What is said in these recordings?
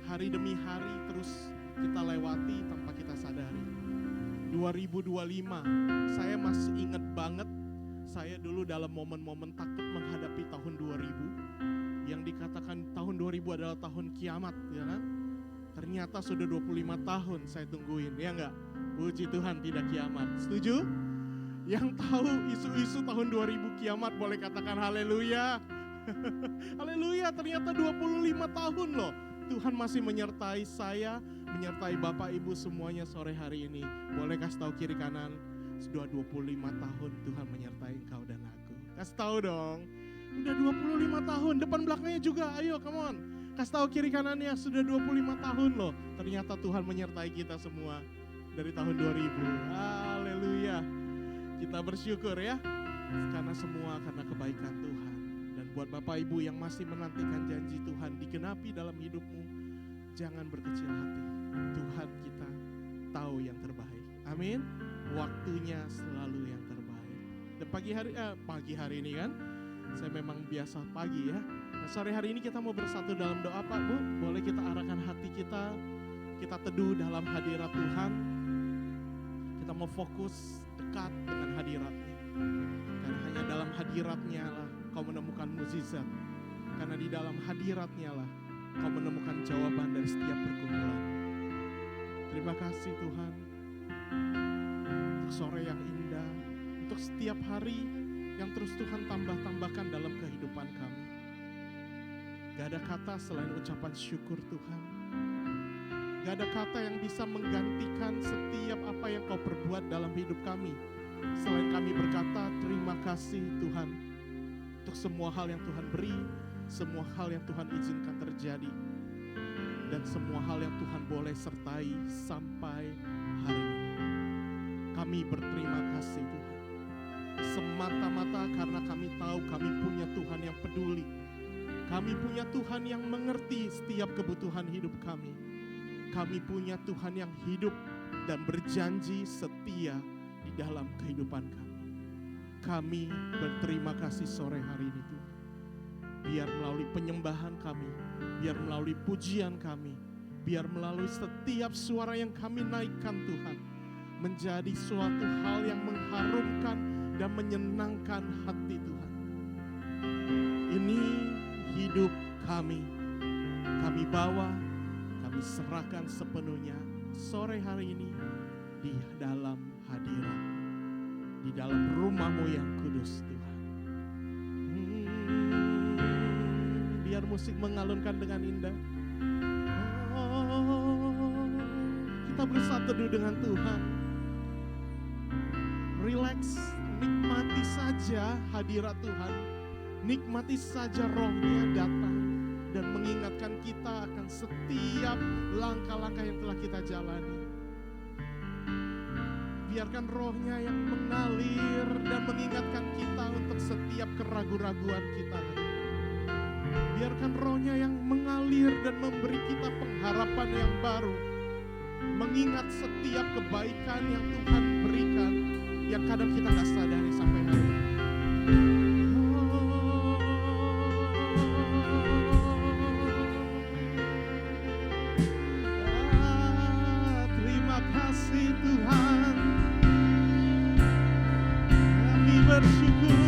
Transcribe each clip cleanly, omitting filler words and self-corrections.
hari demi hari terus kita lewati tanpa kita sadari. 2025, saya masih ingat banget, saya dulu dalam momen-momen takut menghadapi tahun 2000, yang dikatakan tahun 2000 adalah tahun kiamat, ya kan? Ternyata sudah 25 tahun saya tungguin, ya enggak? Puji Tuhan tidak kiamat, setuju? Yang tahu isu-isu tahun 2000 kiamat boleh katakan haleluya. Haleluya, ternyata 25 tahun loh. Tuhan masih menyertai saya, menyertai Bapak Ibu semuanya sore hari ini. Boleh kasih tahu kiri kanan, sudah 25 tahun Tuhan menyertai engkau dan aku. Kasih tahu dong, udah 25 tahun, depan belakangnya juga, ayo come on. Kasih tahu kiri kanannya, sudah 25 tahun loh. Ternyata Tuhan menyertai kita semua dari tahun 2000. Haleluya. Kita bersyukur ya, karena semua karena kebaikan Tuhan. Dan buat Bapak Ibu yang masih menantikan janji Tuhan digenapi dalam hidupmu, jangan berkecil hati. Tuhan kita tahu yang terbaik. Amin. Waktunya selalu yang terbaik. Dan pagi hari ini kan, saya memang biasa pagi ya. Nah, sore hari ini kita mau bersatu dalam doa Pak Bu. Boleh kita arahkan hati kita teduh dalam hadirat Tuhan. Kita mau fokus dekat dengan hadiratnya. Karena hanya dalam hadiratnya lah kau menemukan mukjizat. Karena di dalam hadiratnya lah kau menemukan jawaban dari setiap pergumulan. Terima kasih Tuhan untuk sore yang indah, untuk setiap hari yang terus Tuhan tambahkan dalam kehidupan kami. Gak ada kata selain ucapan syukur Tuhan. Gak ada kata yang bisa menggantikan setiap apa yang kau perbuat dalam hidup kami. Selain kami berkata terima kasih Tuhan untuk semua hal yang Tuhan beri, semua hal yang Tuhan izinkan terjadi, dan semua hal yang Tuhan boleh sertai sampai hari ini. Kami berterima kasih Tuhan. Semata-mata karena kami tahu kami punya Tuhan yang peduli. Kami punya Tuhan yang mengerti setiap kebutuhan hidup kami. Kami punya Tuhan yang hidup dan berjanji setia di dalam kehidupan kami. Kami berterima kasih sore hari ini Tuhan. Biar melalui penyembahan kami, biar melalui pujian kami, biar melalui setiap suara yang kami naikkan Tuhan, menjadi suatu hal yang mengharumkan dan menyenangkan hati Tuhan. Ini hidup kami bawa, kami serahkan sepenuhnya sore hari ini di dalam hadirat, di dalam rumah-Mu yang kudus Tuhan. Biar musik mengalunkan dengan indah. Kita bersatu dengan Tuhan. Relax, nikmati saja hadirat Tuhan. Nikmati saja rohnya datang dan mengingatkan kita akan setiap langkah-langkah yang telah kita jalani. Biarkan rohnya yang mengalir dan mengingatkan kita untuk setiap keraguan-raguan kita. Biarkan rohnya yang mengalir dan memberi kita pengharapan yang baru. Mengingat setiap kebaikan yang Tuhan berikan, yang kadang kita gak sadari sampai hari ini. Terima kasih Tuhan, kami bersyukur.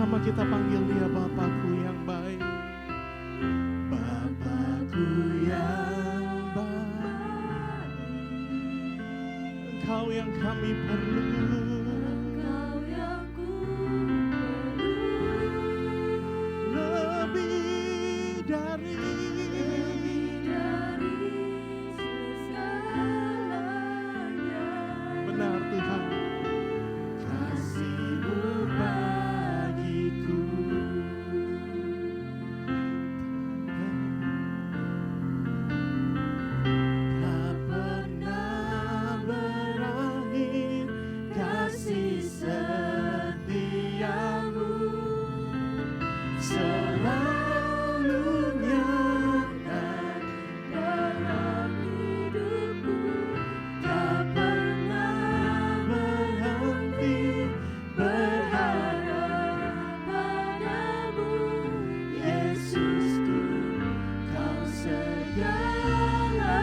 Sama-sama kita panggil Dia Bapakku yang baik. Bapakku yang baik, Engkau yang kami perlu. Engkau yang ku perlu, Lebih dari segalanya. benar Tuhan, kasih-Mu bagiku. Tak pernah berakhir kasih setiamu, selalu nyata Dalam hidupku tak pernah berhenti berharap padamu, Yesusku, Kau segalanya.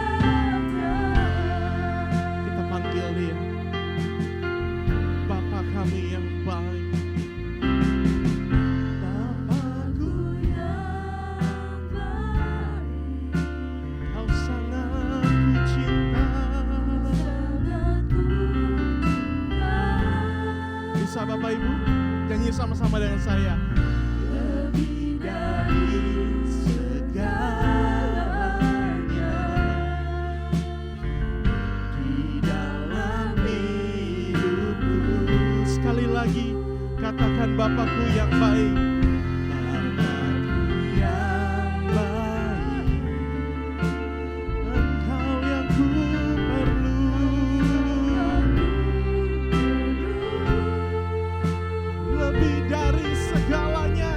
Kita panggil Dia Bapa kami yang baik. Bapakku yang baik, Kau sangat ku cinta. sangat ku cinta. Bisa Bapak Ibu nyanyi sama-sama dengan saya. Lebih dari segalanya di dalam hidupku. Sekali lagi katakan Bapakku yang baik. Bapakku yang baik, Engkau yang ku perlu. Lebih dari segalanya,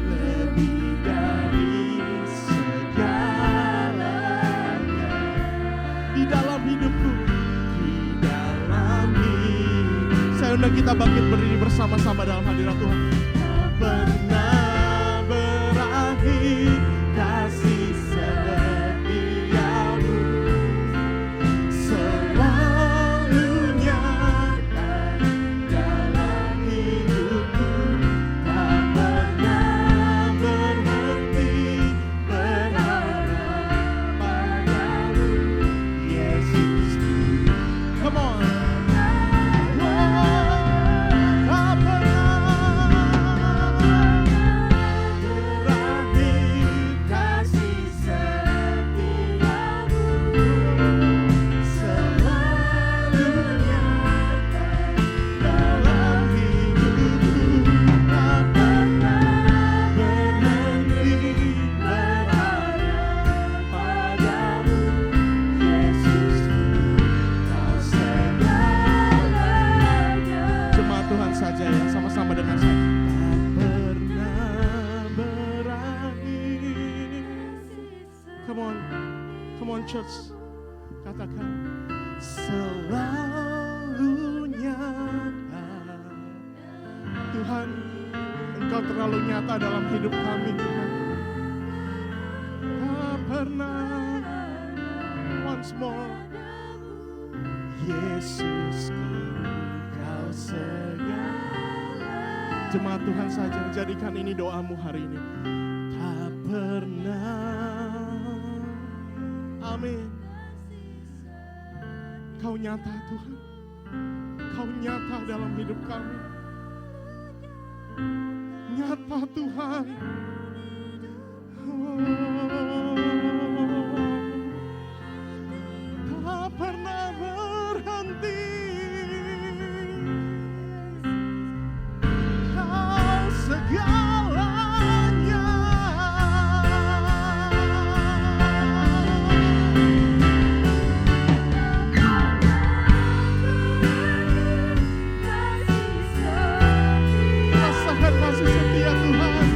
lebih dari segalanya di dalam hidupku, di dalam hidup. Saya undang kita bangkit berdiri bersama-sama dalam hadirat Tuhan. Tak pernah berakhir kasih setiamu, selalu nyata dalam hidupku. Tak pernah berhenti berharap padamu, Yesusku. Come on. Tak pernah berakhir kasih setiamu, selalu nyata dalam hidupku. Tak pernah berhenti berharap padamu, Yesusku, Kau segalanya. Jemaat Tuhan saja ya, sama-sama dengan saya. Tak pernah berakhir. Come on church. Katakan selalu nyata. Tuhan, Engkau terlalu nyata dalam hidup kami Tuhan. Tak pernah. Once more. Yesusku, Kau segalanya. Jemaat Tuhan saja, jadikan ini doamu hari ini. Tak pernah. Amin. Kau nyata Tuhan. Kau nyata dalam hidup kami. Nyata Tuhan. Tak pernah berhenti. Kau segalanya. Rasakan kasih setia Tuhan.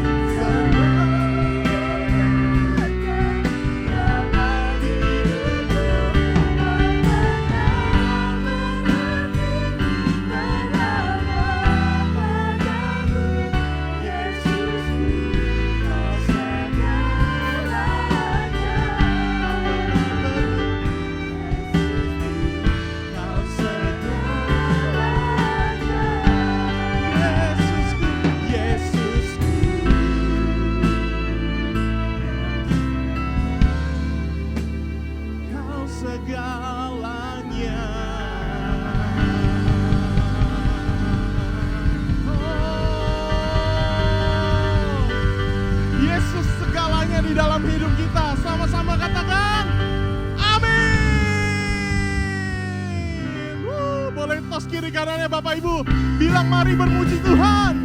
atas kiri kanannya Bapak Ibu. Bilang mari bermuji Tuhan.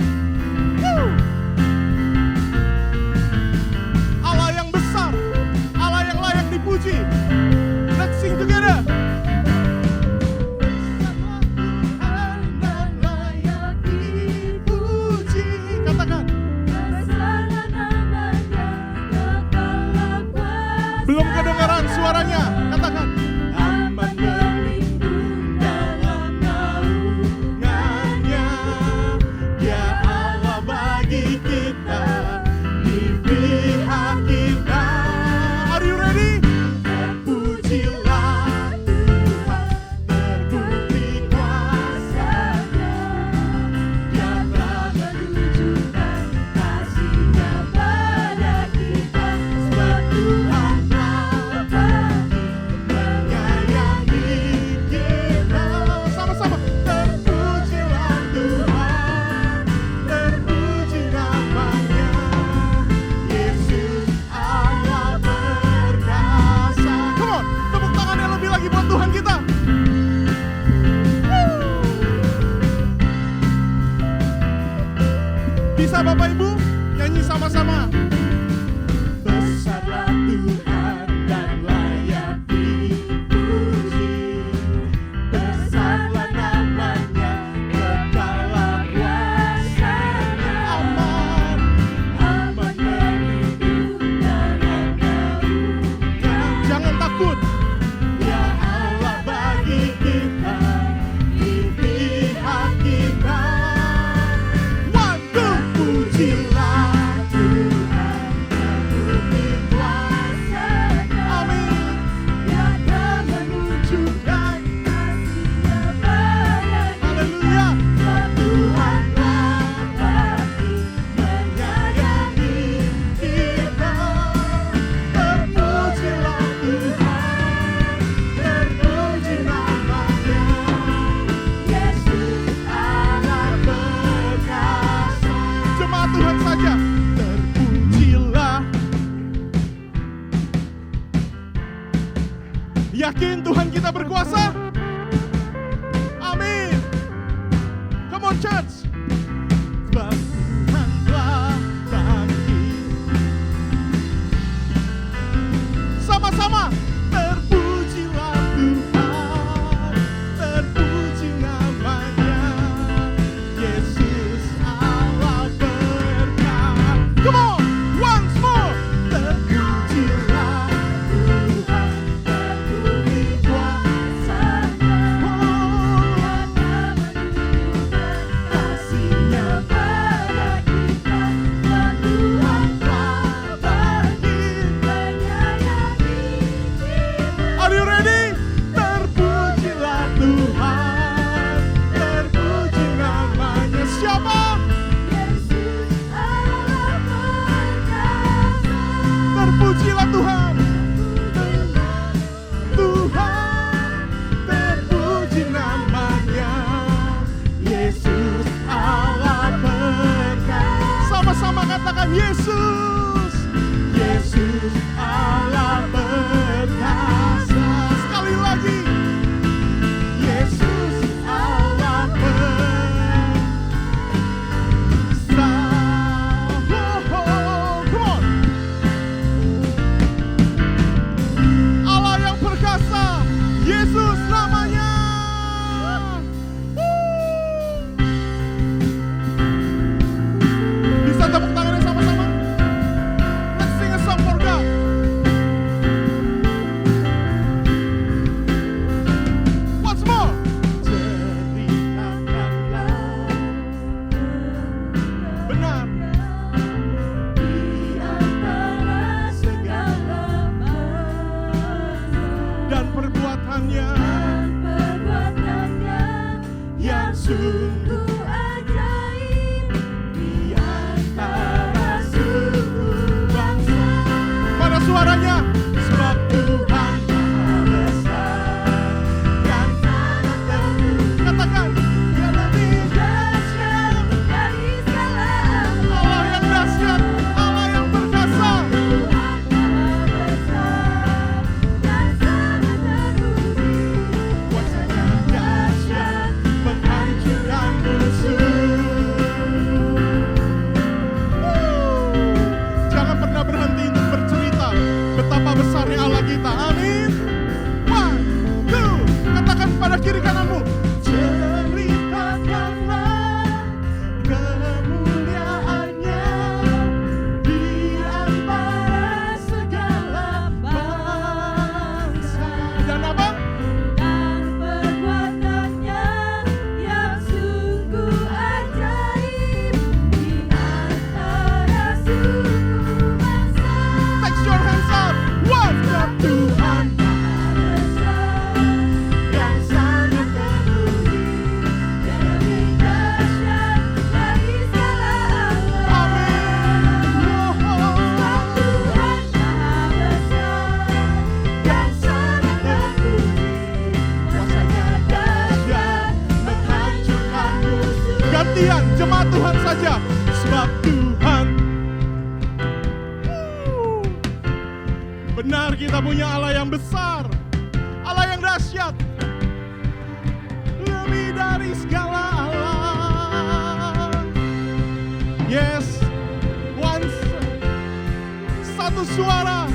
Woo. Allah yang besar, Allah yang layak dipuji. Let's sing together. Belum kedengaran suaranya, katakan. Aman berlindung dalam naungannya, Dia Allah bagi kita, di pihak kita. Are you ready? Terpujilah Tuhan, terbukti kuasa-Nya, Dia telah menunjukkan kasih-Nya pada kita, sebab Tuhan Tuhan kita. Bisa Bapak Ibu nyanyi sama-sama. Besarlah Tuhan dan layak dipuji, besarlah namanya, kekalah kuasa-Nya. Aman, aman berlindung dalam naungan. Jangan takut. Yakin Tuhan kita berkuasa? Amin. Come on church. Sebab Tuhan telah bangkit. Sama-sama. Terpujilah Tuhan, terpuji namanya, Yesus Allah berkat. Come on, once more. Terpujilah Tuhan. Terpujilah Tuhan, Tuhan, terpuji namanya, Yesus Allah berkat. Sama-sama katakan Yesus, Yesus Allah berkasa. Sekali lagi, Yesus Allah berkasa. Come on. Yesus namanya. Bisa tepuk tangannya sama-sama. Let's sing a song for God. Once more. Ceritakanlah benar di antara segala dan perbuatannya yang sungguh ajaib di antara suku bangsa. Mana suaranya? Sebab Tuhan Maha Besar dan sangat terpuji. Katakan, Dia lebih dahsyat dari segala Allah. Allah yang dahsyat, Allah yang perkasa. Tuhan Maha Besar dan sangat terpuji. Kuasanya dahsyat. kalian, jemaat Tuhan saja. Sebab Tuhan, benar kita punya Allah yang besar, Allah yang dahsyat, lebih dari segala Allah. Yes, once, satu suara.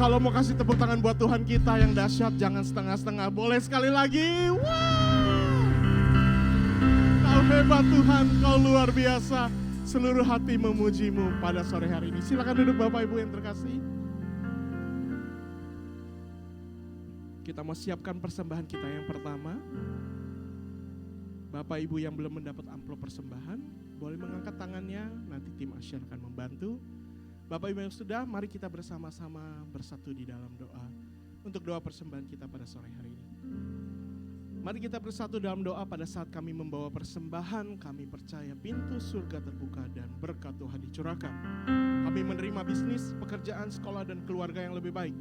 Kalau mau kasih tepuk tangan buat Tuhan kita yang dahsyat, jangan setengah-setengah. Boleh sekali lagi. Wow. Kau hebat Tuhan, kau luar biasa. Seluruh hati memujimu pada sore hari ini. Silakan duduk Bapak Ibu yang terkasih. Kita mau siapkan persembahan kita yang pertama. Bapak Ibu yang belum mendapat amplop persembahan, boleh mengangkat tangannya, nanti tim Asyar akan membantu. Bapak Ibu yang sudah, mari kita bersama-sama bersatu di dalam doa untuk doa persembahan kita pada sore hari ini. Mari kita bersatu dalam doa. Pada saat kami membawa persembahan, kami percaya pintu surga terbuka dan berkat Tuhan dicurahkan. Kami menerima bisnis, pekerjaan, sekolah, dan keluarga yang lebih baik.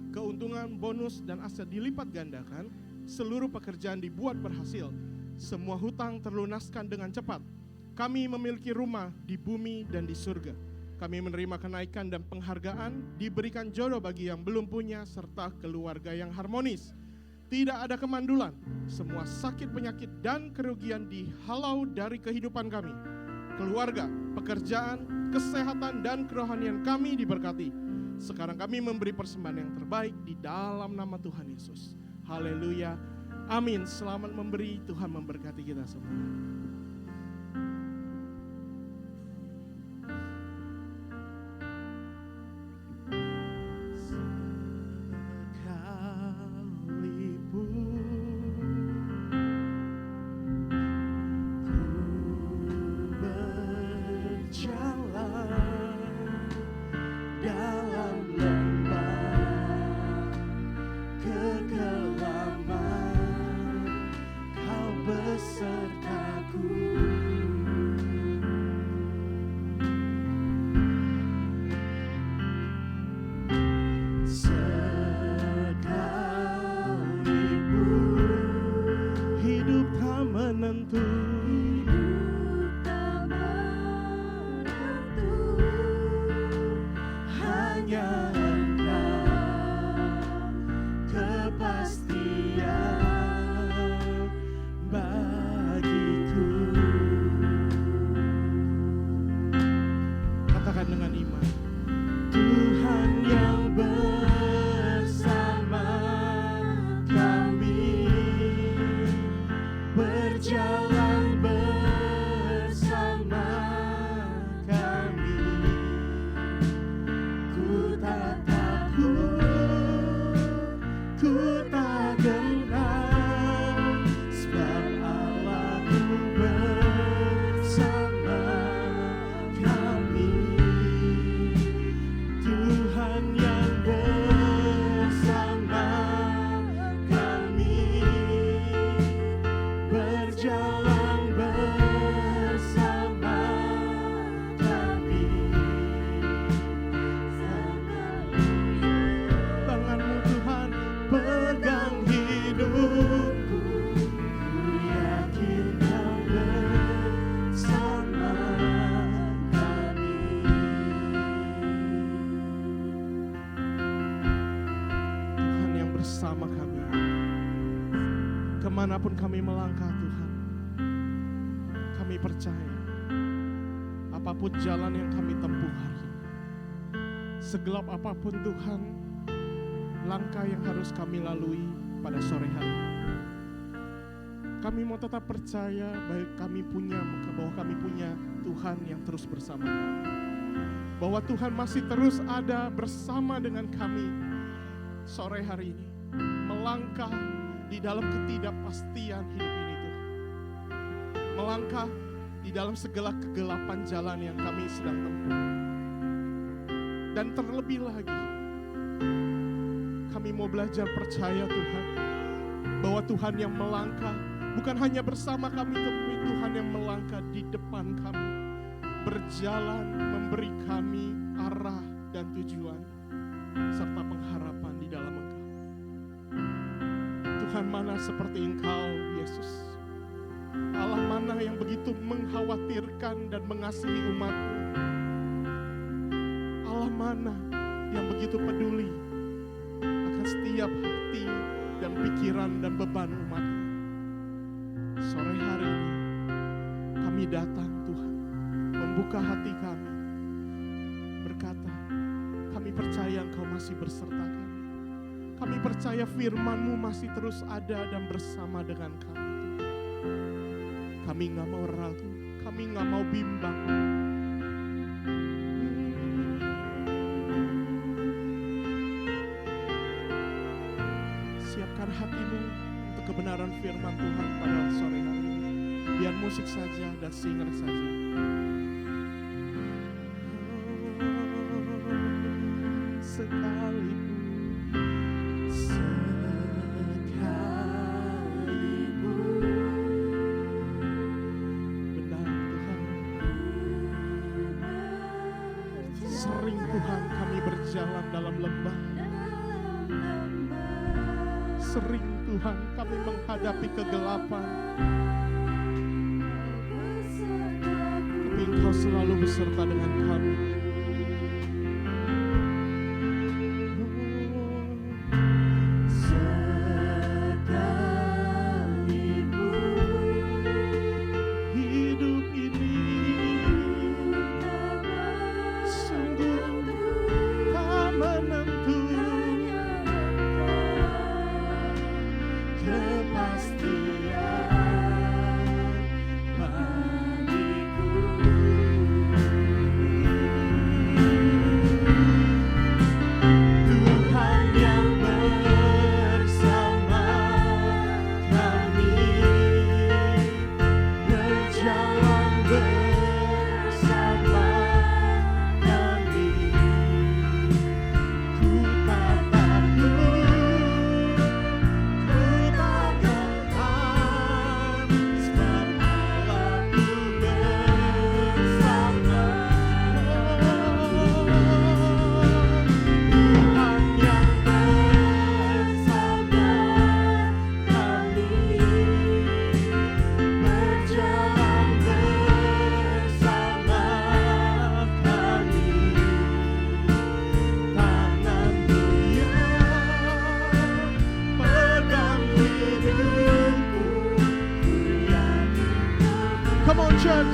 Keuntungan, bonus, dan aset dilipat gandakan. Seluruh pekerjaan dibuat berhasil. Semua hutang terlunaskan dengan cepat. Kami memiliki rumah di bumi dan di surga. Kami menerima kenaikan dan penghargaan, diberikan jodoh bagi yang belum punya, serta keluarga yang harmonis. Tidak ada kemandulan, semua sakit penyakit dan kerugian dihalau dari kehidupan kami. Keluarga, pekerjaan, kesehatan dan kerohanian kami diberkati. Sekarang kami memberi persembahan yang terbaik di dalam nama Tuhan Yesus. Haleluya, amin. Selamat memberi, Tuhan memberkati kita semua. Kemanapun kami melangkah Tuhan, kami percaya apapun jalan yang kami tempuh hari ini, segelap apapun Tuhan langkah yang harus kami lalui pada sore hari ini, kami mau tetap percaya bahwa kami punya Tuhan yang terus bersama kami, bahwa Tuhan masih terus ada bersama dengan kami sore hari ini, melangkah di dalam ketidakpastian hidup ini Tuhan, melangkah di dalam segala kegelapan jalan yang kami sedang tempuh. Dan terlebih lagi, kami mau belajar percaya Tuhan, bahwa Tuhan yang melangkah bukan hanya bersama kami, tapi Tuhan yang melangkah di depan kami, berjalan memberi kami arah dan tujuan, serta pengharapan di dalam Engkau. Tuhan, mana seperti Engkau, Yesus? Allah mana yang begitu mengkhawatirkan dan mengasihi umat-Mu? Allah mana yang begitu peduli akan setiap hati dan pikiran dan beban umat-Mu? Sore hari ini kami datang Tuhan, membuka hati kami, berkata, kami percaya Engkau masih berserta kami. Kami percaya firman-Mu masih terus ada dan bersama dengan kami Tuhan. Kami gak mau ragu, kami gak mau bimbang. Siapkan hatimu untuk kebenaran firman Tuhan pada sore hari ini. Biar musik saja dan singer saja. Sekalipun benar Tuhan, sering Tuhan kami berjalan dalam lembah, sering Tuhan kami menghadapi kegelapan, tapi Engkau selalu beserta dengan kami. Come on church,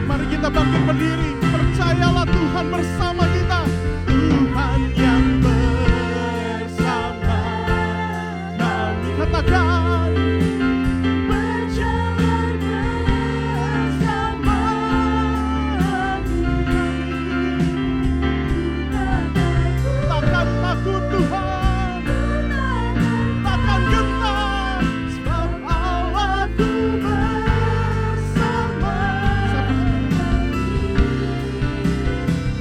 mari kita bangkit berdiri. Percayalah Tuhan bersama kita. Tuhan yang bersama kami. Katakan, berjalan bersama kami. Takkan takut Tuhan, takkan gentar, sebab Allahku bersama.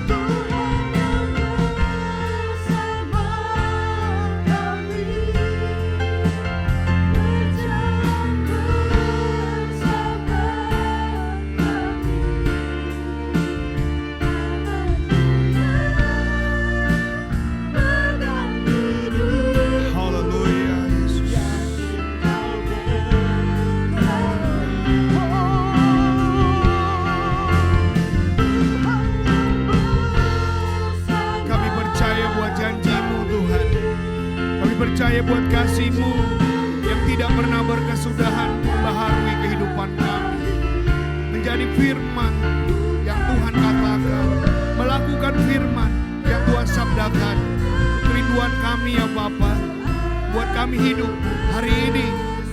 Tuhan yang bersama kami, berjalan bersama kami. Haleluya Yesus. Kami percaya buat janji-Mu Tuhan. Kami percaya buat kasih-Mu. yang tidak pernah berkesudahan membaharui kehidupan kami. Menjadi firman yang Tuhan katakan, melakukan firman yang Tuhan sabdakan. Kerinduan kami ya Bapa, buat kami hidup hari ini,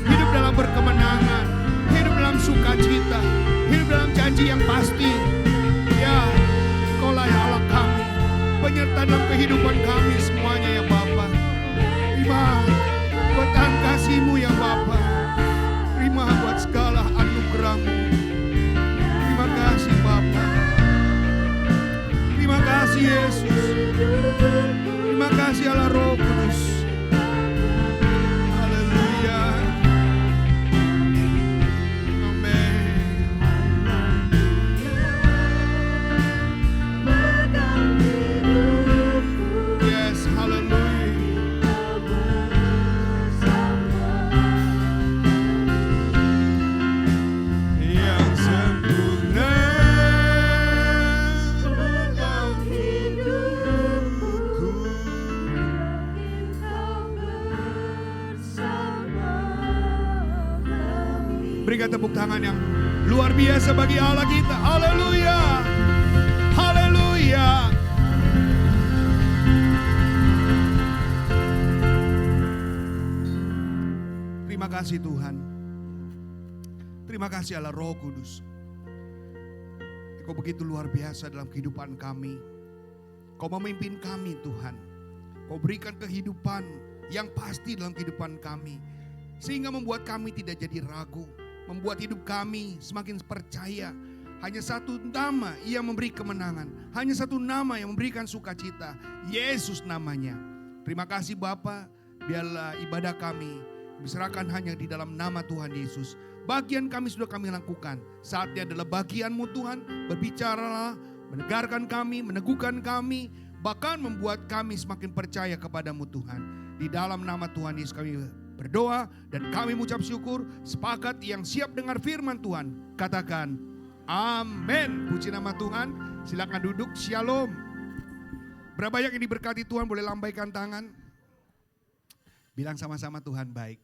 hidup dalam berkemenangan, hidup dalam sukacita, hidup dalam janji yang pasti. Ya, Kaulah ya Allah kami, penyerta dalam kehidupan kami semuanya ya Bapa. Terima buat tangan kasih-Mu ya Bapa. Terima buat segala anugerah-Mu. Terima kasih Bapa. Terima kasih Yesus. Terima kasih Allah Roh Kudus. Haleluya. Amin. Yes, haleluya. Yang sempurna dalam hidupku. Berikan tepuk tangan yang luar biasa bagi Allah kita. Haleluya. Haleluya. Terima kasih Tuhan. Terima kasih Allah Roh Kudus. Kau begitu luar biasa dalam kehidupan kami. Kau memimpin kami Tuhan. Kau berikan kehidupan yang pasti dalam kehidupan kami. Sehingga membuat kami tidak jadi ragu. Membuat hidup kami semakin percaya. Hanya satu nama yang memberi kemenangan. Hanya satu nama yang memberikan sukacita. Yesus namanya. Terima kasih Bapa. Biarlah ibadah kami diserahkan hanya di dalam nama Tuhan Yesus. Bagian kami sudah kami lakukan. Saatnya adalah bagian-Mu Tuhan. Berbicaralah, menegarkan kami, meneguhkan kami. Bahkan membuat kami semakin percaya kepada-Mu Tuhan. Di dalam nama Tuhan Yesus kami berdoa dan kami mengucap syukur. Sepakat yang siap dengar firman Tuhan, katakan amin. Puji nama Tuhan. Silakan duduk. Shalom. Berapa banyak yang diberkati Tuhan, boleh lambaikan tangan. Bilang sama-sama Tuhan baik.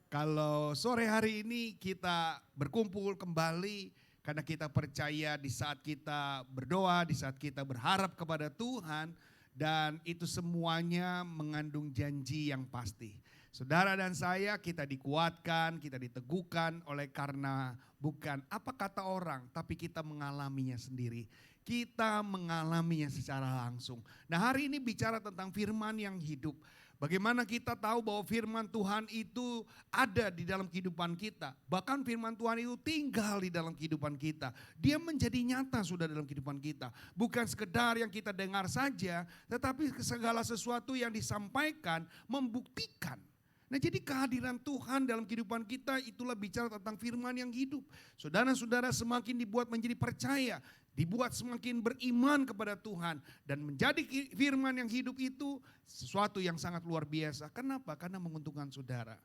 Kalau sore hari ini kita berkumpul kembali karena kita percaya di saat kita berdoa, di saat kita berharap kepada Tuhan, dan itu semuanya mengandung janji yang pasti. Saudara dan saya kita dikuatkan, kita diteguhkan oleh karena bukan apa kata orang, tapi kita mengalaminya sendiri. Kita mengalaminya secara langsung. Nah, hari ini bicara tentang firman yang hidup. Bagaimana kita tahu bahwa firman Tuhan itu ada di dalam kehidupan kita. Bahkan firman Tuhan itu tinggal di dalam kehidupan kita. Dia menjadi nyata sudah dalam kehidupan kita. Bukan sekedar yang kita dengar saja, tetapi segala sesuatu yang disampaikan membuktikan. Nah, jadi kehadiran Tuhan dalam kehidupan kita itulah bicara tentang firman yang hidup. Saudara-saudara semakin dibuat menjadi percaya, dibuat semakin beriman kepada Tuhan. Dan menjadi firman yang hidup itu sesuatu yang sangat luar biasa. Kenapa? Karena menguntungkan saudara.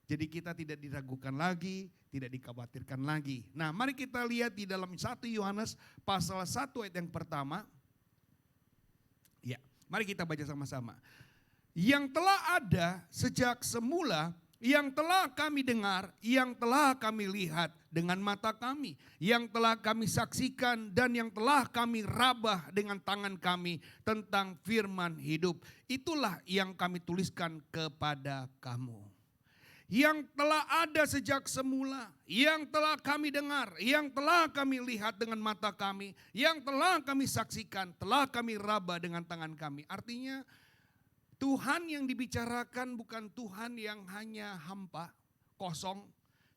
Jadi kita tidak diragukan lagi, tidak dikhawatirkan lagi. Nah, mari kita lihat di dalam 1 Yohanes pasal 1 ayat yang pertama. Ya, mari kita baca sama-sama. Yang telah ada sejak semula, yang telah kami dengar, yang telah kami lihat dengan mata kami, yang telah kami saksikan dan yang telah kami rabah dengan tangan kami tentang firman hidup. Itulah yang kami tuliskan kepada kamu. Yang telah ada sejak semula, yang telah kami dengar, yang telah kami lihat dengan mata kami, yang telah kami saksikan, telah kami rabah dengan tangan kami. Artinya Tuhan yang dibicarakan bukan Tuhan yang hanya hampa, kosong,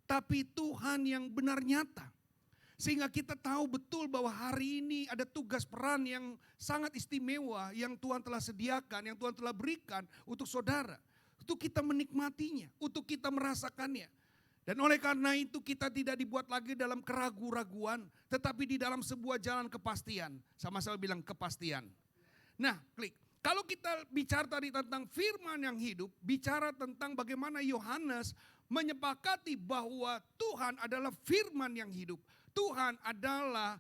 tapi Tuhan yang benar nyata. Sehingga kita tahu betul bahwa hari ini ada tugas peran yang sangat istimewa yang Tuhan telah sediakan, yang Tuhan telah berikan untuk saudara. Untuk kita menikmatinya, untuk kita merasakannya. Dan oleh karena itu kita tidak dibuat lagi dalam keraguan-raguan, tetapi di dalam sebuah jalan kepastian. Sama-sama bilang kepastian. Nah, klik. Kalau kita bicara tadi tentang firman yang hidup, bicara tentang bagaimana Yohanes menyepakati bahwa Tuhan adalah firman yang hidup. Tuhan adalah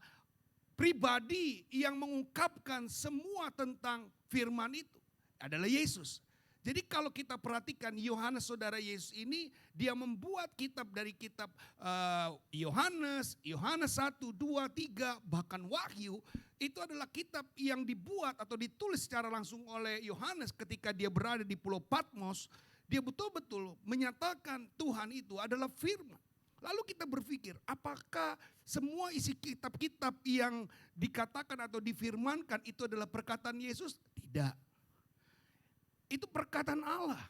pribadi yang mengungkapkan semua tentang firman itu. Adalah Yesus. Jadi kalau kita perhatikan Yohanes saudara Yesus ini, dia membuat kitab dari kitab Yohanes, Yohanes 1, 2, 3, bahkan Wahyu. Itu adalah kitab yang dibuat atau ditulis secara langsung oleh Yohanes ketika dia berada di Pulau Patmos. Dia betul-betul menyatakan Tuhan itu adalah firman. Lalu kita berpikir, apakah semua isi kitab-kitab yang dikatakan atau difirmankan itu adalah perkataan Yesus? Tidak. Itu perkataan Allah.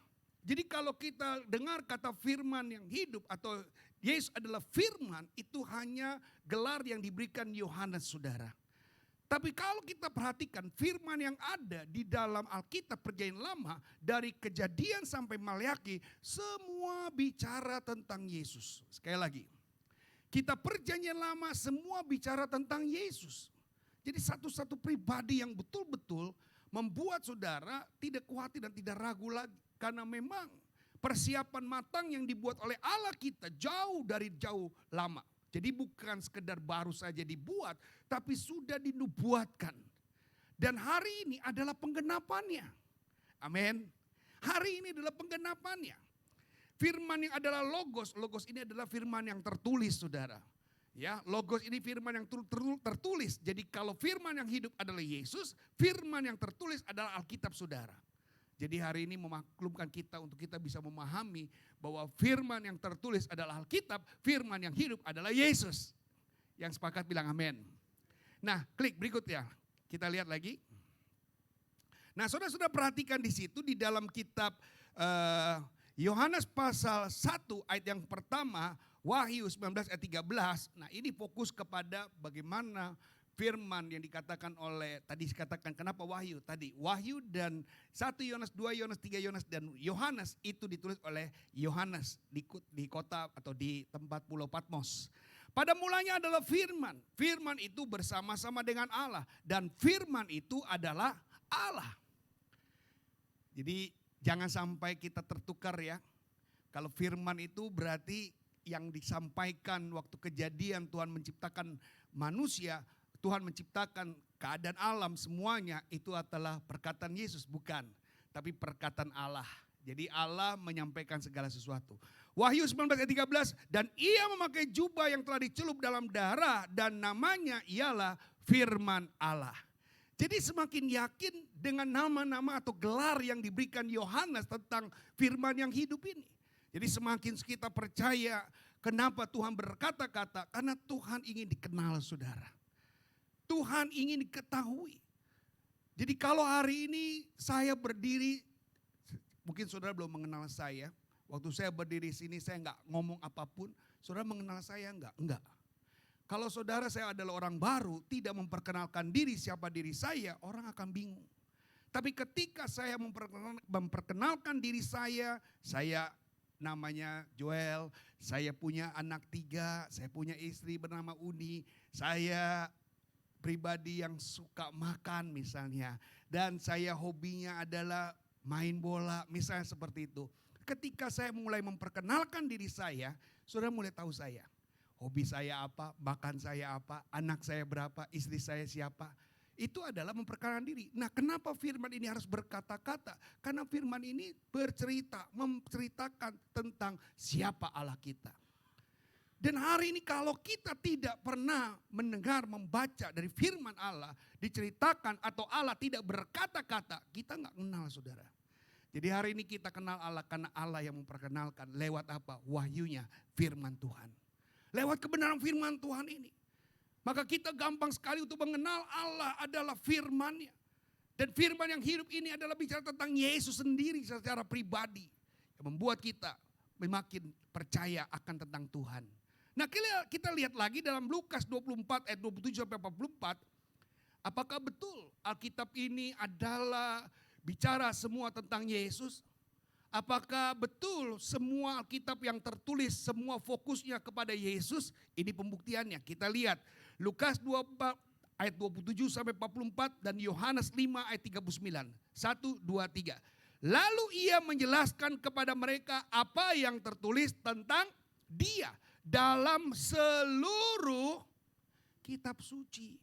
Jadi kalau kita dengar kata firman yang hidup atau Yesus adalah firman, itu hanya gelar yang diberikan Yohanes saudara. Tapi kalau kita perhatikan firman yang ada di dalam Alkitab Perjanjian Lama, dari Kejadian sampai Maleakhi, semua bicara tentang Yesus. Sekali lagi, kita Perjanjian Lama semua bicara tentang Yesus. Jadi satu-satu pribadi yang betul-betul membuat saudara tidak khawatir dan tidak ragu lagi. Karena memang persiapan matang yang dibuat oleh Allah kita jauh dari jauh lama. Jadi bukan sekedar baru saja dibuat, tapi sudah dinubuatkan. Dan hari ini adalah penggenapannya. Amin. Hari ini adalah penggenapannya. Firman yang adalah logos, logos ini adalah firman yang tertulis saudara. Ya, logos ini firman yang tertulis. Jadi kalau firman yang hidup adalah Yesus, firman yang tertulis adalah Alkitab saudara. Jadi hari ini memaklumkan kita untuk kita bisa memahami bahwa firman yang tertulis adalah Alkitab, firman yang hidup adalah Yesus. Yang sepakat bilang amin. Nah, klik berikutnya. Kita lihat lagi. Nah, saudara-saudara perhatikan di situ di dalam kitab Yohanes pasal 1 ayat yang pertama, Wahyu 19 ayat 13. Nah, ini fokus kepada bagaimana firman yang dikatakan oleh, tadi dikatakan kenapa Wahyu? Tadi Wahyu dan 1 Yohanes, 2 Yohanes, 3 Yohanes dan Yohanes itu ditulis oleh Yohanes di kota atau di tempat Pulau Patmos. Pada mulanya adalah firman. Firman itu bersama-sama dengan Allah dan firman itu adalah Allah. Jadi jangan sampai kita tertukar ya. Kalau firman itu berarti yang disampaikan waktu kejadian Tuhan menciptakan manusia, Tuhan menciptakan keadaan alam semuanya itu adalah perkataan Yesus, bukan. Tapi perkataan Allah. Jadi Allah menyampaikan segala sesuatu. Wahyu 19 ayat 13, dan ia memakai jubah yang telah dicelup dalam darah dan namanya ialah firman Allah. Jadi semakin yakin dengan nama-nama atau gelar yang diberikan Yohanes tentang firman yang hidup ini. Jadi semakin kita percaya kenapa Tuhan berkata-kata, karena Tuhan ingin dikenal saudara. Tuhan ingin diketahui. Jadi kalau hari ini saya berdiri, mungkin saudara belum mengenal saya. Waktu saya berdiri sini saya enggak ngomong apapun, saudara mengenal saya enggak? Enggak. Kalau saudara saya adalah orang baru, tidak memperkenalkan diri siapa diri saya, orang akan bingung. Tapi ketika saya memperkenalkan diri saya namanya Joel, saya punya anak 3, saya punya istri bernama Uni, saya pribadi yang suka makan misalnya. Dan saya hobinya adalah main bola, misalnya seperti itu. Ketika saya mulai memperkenalkan diri saya, saudara mulai tahu saya. Hobi saya apa, makan saya apa, anak saya berapa, istri saya siapa. Itu adalah memperkenalkan diri. Nah, kenapa firman ini harus berkata-kata? Karena firman ini bercerita, menceritakan tentang siapa Allah kita. Dan hari ini kalau kita tidak pernah mendengar, membaca dari firman Allah, diceritakan atau Allah tidak berkata-kata, kita nggak kenal saudara. Jadi hari ini kita kenal Allah karena Allah yang memperkenalkan lewat apa? Wahyunya, firman Tuhan. Lewat kebenaran firman Tuhan ini. Maka kita gampang sekali untuk mengenal Allah adalah firman-Nya. Dan firman yang hidup ini adalah bicara tentang Yesus sendiri secara pribadi. Yang membuat kita semakin percaya akan tentang Tuhan. Nah kita lihat lagi dalam Lukas 24 ayat 27 sampai 44. Apakah betul Alkitab ini adalah bicara semua tentang Yesus? Apakah betul semua Alkitab yang tertulis semua fokusnya kepada Yesus? Ini pembuktiannya. Kita lihat Lukas 24 ayat 27 sampai 44 dan Yohanes 5 ayat 39. 1, 2, 3. Lalu ia menjelaskan kepada mereka apa yang tertulis tentang dia dalam seluruh kitab suci.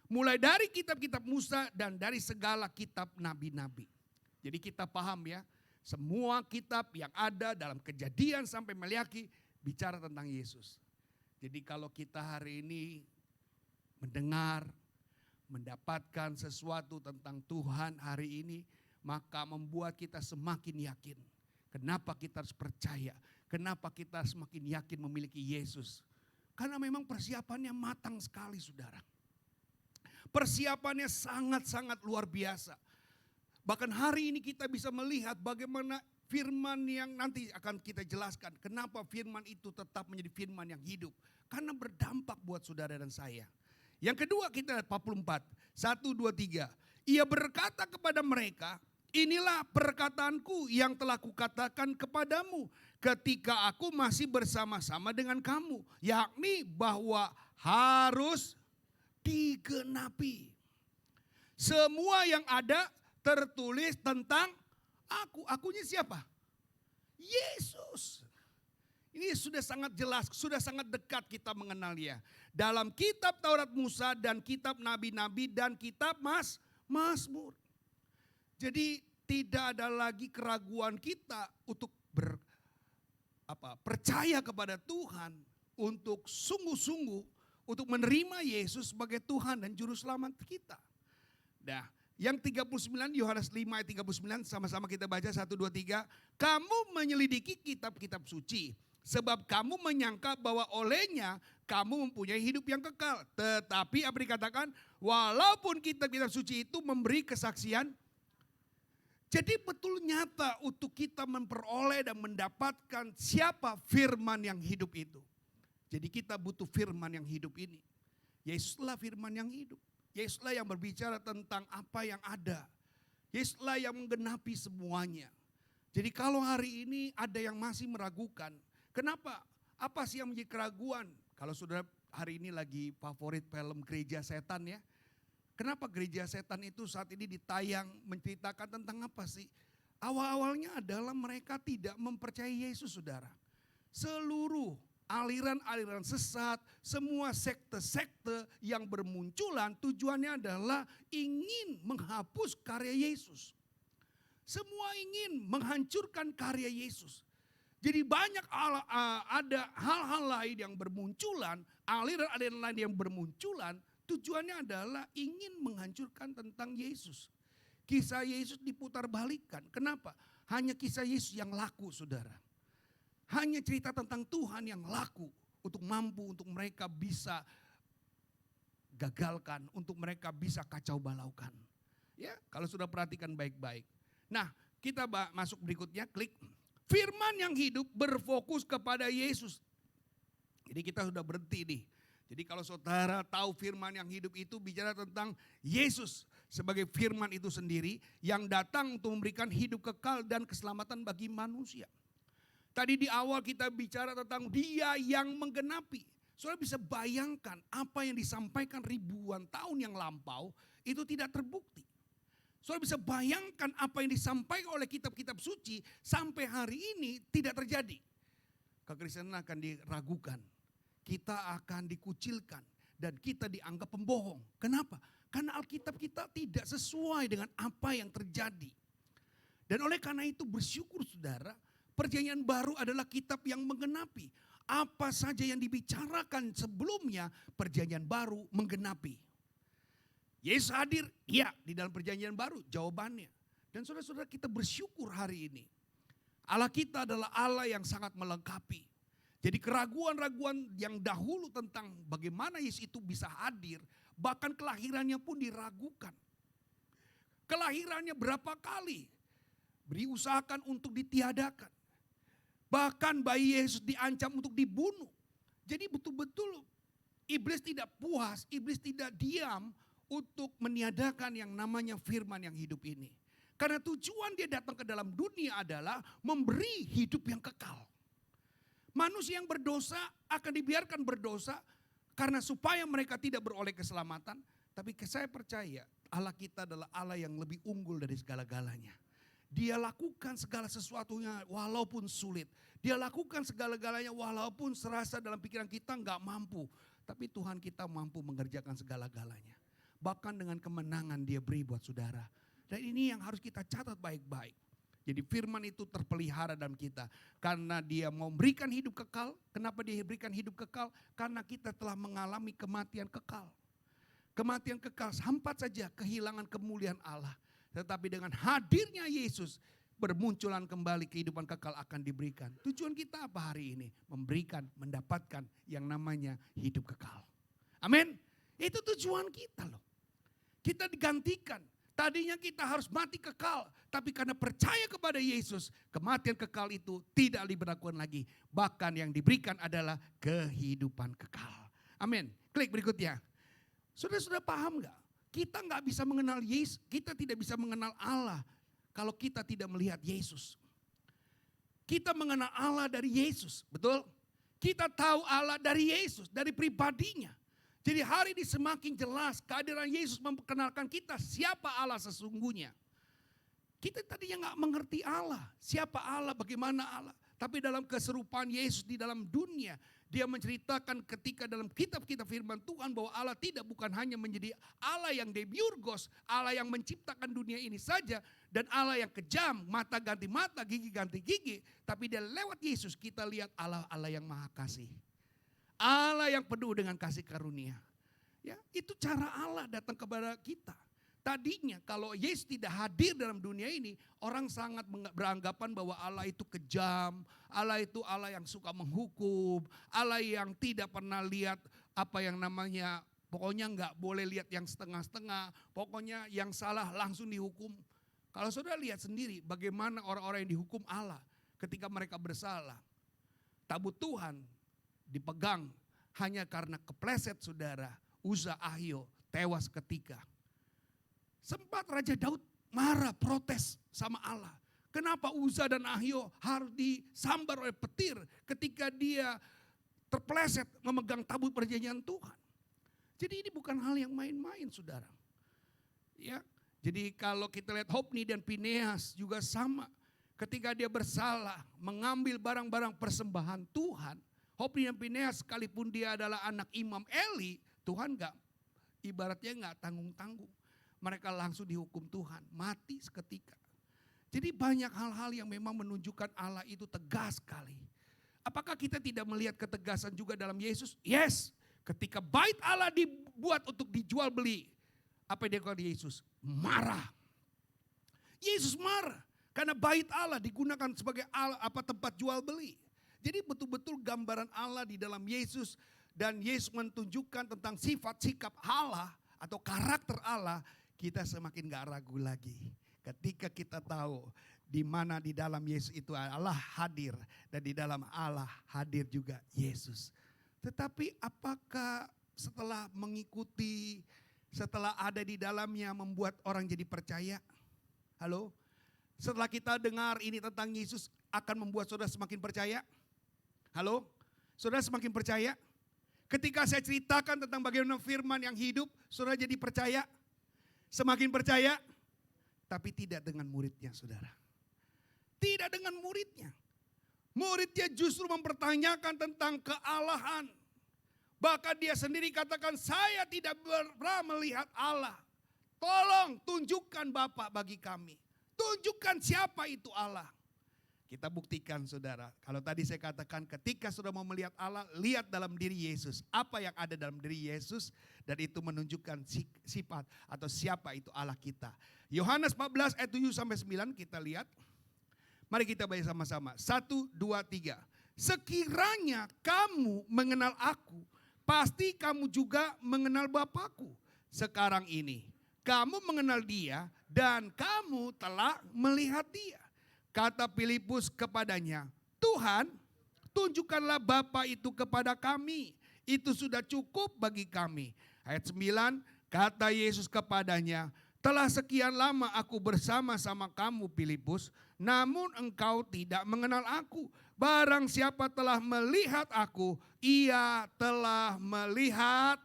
Mulai dari kitab-kitab Musa dan dari segala kitab nabi-nabi. Jadi kita paham ya. Semua kitab yang ada dalam Kejadian sampai Maliaki bicara tentang Yesus. Jadi kalau kita hari ini mendengar, mendapatkan sesuatu tentang Tuhan hari ini, maka membuat kita semakin yakin. Kenapa kita harus percaya? Kenapa kita semakin yakin memiliki Yesus? Karena memang persiapannya matang sekali, saudara. Persiapannya sangat-sangat luar biasa. Bahkan hari ini kita bisa melihat bagaimana firman yang nanti akan kita jelaskan. Kenapa firman itu tetap menjadi firman yang hidup. Karena berdampak buat saudara dan saya. Yang kedua kita lihat 44. 1, 2, 3. Ia berkata kepada mereka, inilah perkataanku yang telah kukatakan kepadamu ketika aku masih bersama-sama dengan kamu. Yakni bahwa harus digenapi. Semua yang ada tertulis tentang aku. Akunya siapa? Yesus. Ini sudah sangat jelas, sudah sangat dekat kita mengenal dia. Dalam kitab Taurat Musa dan kitab Nabi-Nabi dan kitab Mazmur. Jadi tidak ada lagi keraguan kita untuk percaya kepada Tuhan, untuk sungguh-sungguh untuk menerima Yesus sebagai Tuhan dan Juru Selamat kita. Nah, yang 39 Yohanes 5 ayat 39 sama-sama kita baca 1, 2, 3. Kamu menyelidiki kitab-kitab suci sebab kamu menyangka bahwa olehnya kamu mempunyai hidup yang kekal. Tetapi apa dikatakan? Walaupun kitab-kitab suci itu memberi kesaksian. Jadi betul nyata untuk kita memperoleh dan mendapatkan siapa firman yang hidup itu. Jadi kita butuh firman yang hidup ini. Yesuslah firman yang hidup. Yesuslah yang berbicara tentang apa yang ada. Yesuslah yang menggenapi semuanya. Jadi kalau hari ini ada yang masih meragukan. Kenapa? Apa sih yang menjadi keraguan? Kalau saudara hari ini lagi favorit film Gereja Setan ya. Kenapa Gereja Setan itu saat ini ditayang menceritakan tentang apa sih? Awal-awalnya adalah mereka tidak mempercayai Yesus, saudara. Seluruh aliran-aliran sesat, semua sekte-sekte yang bermunculan tujuannya adalah ingin menghapus karya Yesus. Semua ingin menghancurkan karya Yesus. Jadi banyak ada hal-hal lain yang bermunculan, aliran-aliran lain yang bermunculan, tujuannya adalah ingin menghancurkan tentang Yesus. Kisah Yesus diputar balikan. Kenapa? Hanya kisah Yesus yang laku, saudara. Hanya cerita tentang Tuhan yang laku untuk mampu untuk mereka bisa gagalkan, untuk mereka bisa kacau balaukan. Ya, kalau sudah perhatikan baik-baik. Nah, kita masuk berikutnya, klik. Firman yang hidup berfokus kepada Yesus. Jadi kita sudah berhenti nih. Jadi kalau saudara tahu firman yang hidup itu bicara tentang Yesus sebagai firman itu sendiri yang datang untuk memberikan hidup kekal dan keselamatan bagi manusia. Tadi di awal kita bicara tentang dia yang menggenapi. Saudara bisa bayangkan apa yang disampaikan ribuan tahun yang lampau itu tidak terbukti. Saudara bisa bayangkan apa yang disampaikan oleh kitab-kitab suci sampai hari ini tidak terjadi. Kekristenan akan diragukan. Kita akan dikucilkan dan kita dianggap pembohong. Kenapa? Karena Alkitab kita tidak sesuai dengan apa yang terjadi. Dan oleh karena itu bersyukur saudara, Perjanjian Baru adalah kitab yang menggenapi. Apa saja yang dibicarakan sebelumnya, Perjanjian Baru menggenapi. Yesus hadir, iya di dalam Perjanjian Baru, jawabannya. Dan saudara-saudara kita bersyukur hari ini. Allah kita adalah Allah yang sangat melengkapi. Jadi keraguan-raguan yang dahulu tentang bagaimana Yesus itu bisa hadir, bahkan kelahirannya pun diragukan. Kelahirannya berapa kali diusahakan untuk ditiadakan. Bahkan bayi Yesus diancam untuk dibunuh. Jadi betul-betul iblis tidak puas, iblis tidak diam untuk meniadakan yang namanya firman yang hidup ini. Karena tujuan dia datang ke dalam dunia adalah memberi hidup yang kekal. Manusia yang berdosa akan dibiarkan berdosa karena supaya mereka tidak beroleh keselamatan. Tapi saya percaya Allah kita adalah Allah yang lebih unggul dari segala-galanya. Dia lakukan segala sesuatunya walaupun sulit. Dia lakukan segala-galanya walaupun serasa dalam pikiran kita nggak mampu. Tapi Tuhan kita mampu mengerjakan segala-galanya. Bahkan dengan kemenangan dia beri buat saudara. Dan ini yang harus kita catat baik-baik. Jadi firman itu terpelihara dalam kita. Karena dia mau memberikan hidup kekal. Kenapa dia berikan hidup kekal? Karena kita telah mengalami kematian kekal. Kematian kekal sempat saja kehilangan kemuliaan Allah. Tetapi dengan hadirnya Yesus, bermunculan kembali kehidupan kekal akan diberikan. Tujuan kita apa hari ini? Memberikan, mendapatkan yang namanya hidup kekal. Amin. Itu tujuan kita loh. Kita digantikan. Tadinya kita harus mati kekal, tapi karena percaya kepada Yesus, kematian kekal itu tidak diberlakukan lagi. Bahkan yang diberikan adalah kehidupan kekal. Amin. Klik berikutnya. Sudah paham gak? Kita gak bisa mengenal Yesus, kita tidak bisa mengenal Allah kalau kita tidak melihat Yesus. Kita mengenal Allah dari Yesus, betul? Kita tahu Allah dari Yesus, dari pribadinya. Jadi hari ini semakin jelas kehadiran Yesus memperkenalkan kita siapa Allah sesungguhnya. Kita tadinya gak mengerti Allah, siapa Allah, bagaimana Allah. Tapi dalam keserupaan Yesus di dalam dunia, dia menceritakan ketika dalam kitab-kitab firman Tuhan bahwa Allah bukan hanya menjadi Allah yang demiurgos, Allah yang menciptakan dunia ini saja, dan Allah yang kejam, mata ganti mata, gigi ganti gigi. Tapi dia lewat Yesus kita lihat Allah yang maha kasih. Allah yang penuh dengan kasih karunia. Ya, itu cara Allah datang kepada kita. Tadinya kalau Yesus tidak hadir dalam dunia ini, orang sangat beranggapan bahwa Allah itu kejam, Allah itu Allah yang suka menghukum, Allah yang tidak pernah lihat apa yang namanya, pokoknya nggak boleh lihat yang setengah-setengah, pokoknya yang salah langsung dihukum. Kalau saudara lihat sendiri bagaimana orang-orang yang dihukum Allah ketika mereka bersalah. Tabut Tuhan dipegang hanya karena kepleset saudara, Uza Ahio tewas ketika. Sempat Raja Daud marah, protes sama Allah. Kenapa Uza dan Ahio harus disambar oleh petir ketika dia terpleset memegang tabut perjanjian Tuhan. Jadi ini bukan hal yang main-main saudara. Ya, jadi kalau kita lihat Hofni dan Fineas juga sama. Ketika dia bersalah mengambil barang-barang persembahan Tuhan. Hofni dan Fineas sekalipun dia adalah anak Imam Eli, Tuhan ibaratnya gak tanggung-tanggung. Mereka langsung dihukum Tuhan, mati seketika. Jadi banyak hal-hal yang memang menunjukkan Allah itu tegas sekali. Apakah kita tidak melihat ketegasan juga dalam Yesus? Yes, ketika bait Allah dibuat untuk dijual beli. Apa yang dilakukan Yesus? Marah. Yesus marah karena bait Allah digunakan sebagai tempat jual beli. Jadi betul-betul gambaran Allah di dalam Yesus. Dan Yesus menunjukkan tentang sifat sikap Allah atau karakter Allah. Kita semakin gak ragu lagi. Ketika kita tahu di mana di dalam Yesus itu Allah hadir. Dan di dalam Allah hadir juga Yesus. Tetapi apakah setelah mengikuti, setelah ada di dalamnya membuat orang jadi percaya? Halo? Setelah kita dengar ini tentang Yesus akan membuat saudara semakin percaya? Halo? Saudara semakin percaya? Ketika saya ceritakan tentang bagaimana firman yang hidup, saudara jadi percaya? Semakin percaya? Tapi tidak dengan muridnya saudara. Tidak dengan muridnya. Muridnya justru mempertanyakan tentang kealahan. Bahkan dia sendiri katakan, saya tidak pernah melihat Allah. Tolong tunjukkan Bapa bagi kami. Tunjukkan siapa itu Allah. Kita buktikan saudara, kalau tadi saya katakan ketika sudah mau melihat Allah, lihat dalam diri Yesus. Apa yang ada dalam diri Yesus dan itu menunjukkan sifat atau siapa itu Allah kita. Yohanes 14 ayat 7 sampai 9 kita lihat. Mari kita baca sama-sama. 1, 2, 3. Sekiranya kamu mengenal aku, pasti kamu juga mengenal Bapakku. Sekarang ini kamu mengenal dia dan kamu telah melihat dia. Kata Filipus kepadanya, Tuhan, tunjukkanlah Bapa itu kepada kami. Itu sudah cukup bagi kami. Ayat 9, kata Yesus kepadanya, telah sekian lama aku bersama-sama kamu Filipus, namun engkau tidak mengenal aku. Barang siapa telah melihat aku, ia telah melihat.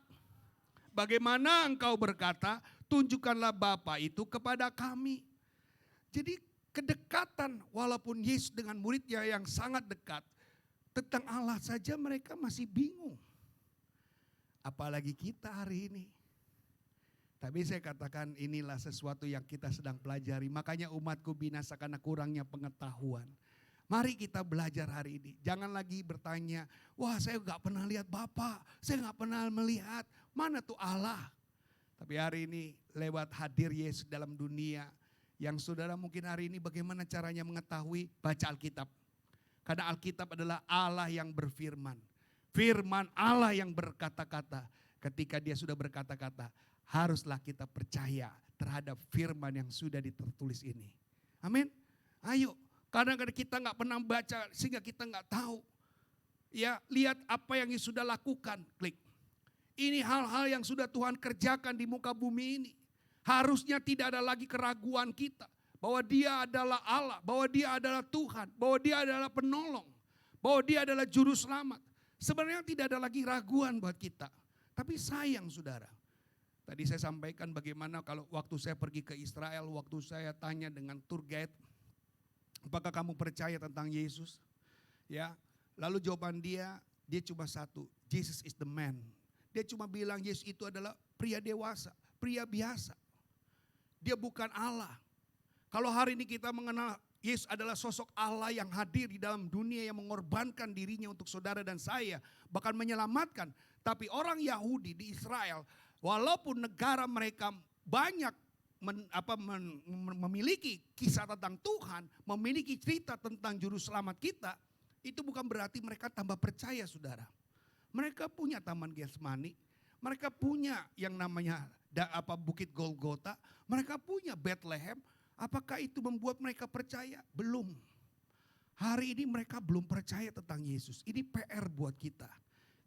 Bagaimana engkau berkata, tunjukkanlah Bapa itu kepada kami. Jadi kedekatan walaupun Yesus dengan muridnya yang sangat dekat. Tentang Allah saja mereka masih bingung. Apalagi kita hari ini. Tapi saya katakan inilah sesuatu yang kita sedang pelajari. Makanya umatku binasa karena kurangnya pengetahuan. Mari kita belajar hari ini. Jangan lagi bertanya, wah saya gak pernah lihat Bapak. Saya gak pernah melihat, mana tuh Allah. Tapi hari ini lewat hadir Yesus dalam dunia. Yang saudara mungkin hari ini bagaimana caranya mengetahui, baca Alkitab. Karena Alkitab adalah Allah yang berfirman. Firman Allah yang berkata-kata. Ketika dia sudah berkata-kata, haruslah kita percaya terhadap firman yang sudah ditertulis ini. Amin. Ayo, kadang-kadang kita nggak pernah baca sehingga kita nggak tahu. Ya, lihat apa yang sudah lakukan. Klik. Ini hal-hal yang sudah Tuhan kerjakan di muka bumi ini. Harusnya tidak ada lagi keraguan kita. Bahwa dia adalah Allah, bahwa dia adalah Tuhan, bahwa dia adalah penolong, bahwa dia adalah juru selamat. Sebenarnya tidak ada lagi raguan buat kita. Tapi sayang saudara. Tadi saya sampaikan bagaimana kalau waktu saya pergi ke Israel, waktu saya tanya dengan tour guide, apakah kamu percaya tentang Yesus? Ya, lalu jawaban dia cuma satu, Jesus is the man. Dia cuma bilang Yesus itu adalah pria dewasa, pria biasa. Dia bukan Allah. Kalau hari ini kita mengenal Yesus adalah sosok Allah yang hadir di dalam dunia yang mengorbankan dirinya untuk saudara dan saya, bahkan menyelamatkan. Tapi orang Yahudi di Israel, walaupun negara mereka banyak memiliki kisah tentang Tuhan, memiliki cerita tentang juru selamat kita, itu bukan berarti mereka tambah percaya saudara. Mereka punya Taman Getsemani, mereka punya yang namanya Bukit Golgota, mereka punya Bethlehem. Apakah itu membuat mereka percaya? Belum. Hari ini mereka belum percaya tentang Yesus. Ini PR buat kita.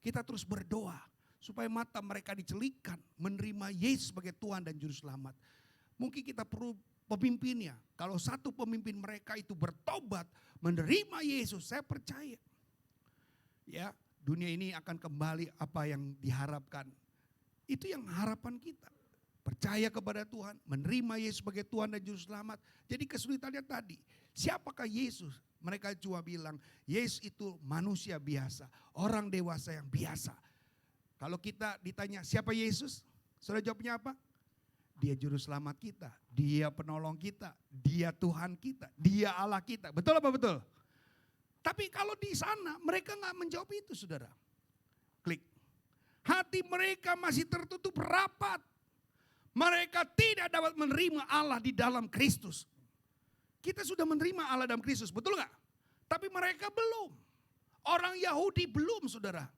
Kita terus berdoa supaya mata mereka dicelikkan menerima Yesus sebagai Tuhan dan Juru Selamat. Mungkin kita perlu pemimpinnya. Kalau satu pemimpin mereka itu bertobat, menerima Yesus, saya percaya. Ya, dunia ini akan kembali apa yang diharapkan. Itu yang harapan kita. Percaya kepada Tuhan, menerima Yesus sebagai Tuhan dan Juru Selamat. Jadi kesulitannya tadi, siapakah Yesus? Mereka cuma bilang, Yesus itu manusia biasa, orang dewasa yang biasa. Kalau kita ditanya, siapa Yesus? Saudara jawabnya apa? Dia Juru Selamat kita, dia penolong kita, dia Tuhan kita, dia Allah kita. Betul apa betul? Tapi kalau di sana mereka gak menjawab itu saudara. Klik. Hati mereka masih tertutup rapat. Mereka tidak dapat menerima Allah di dalam Kristus. Kita sudah menerima Allah dalam Kristus, betul gak? Tapi mereka belum. Orang Yahudi belum saudara.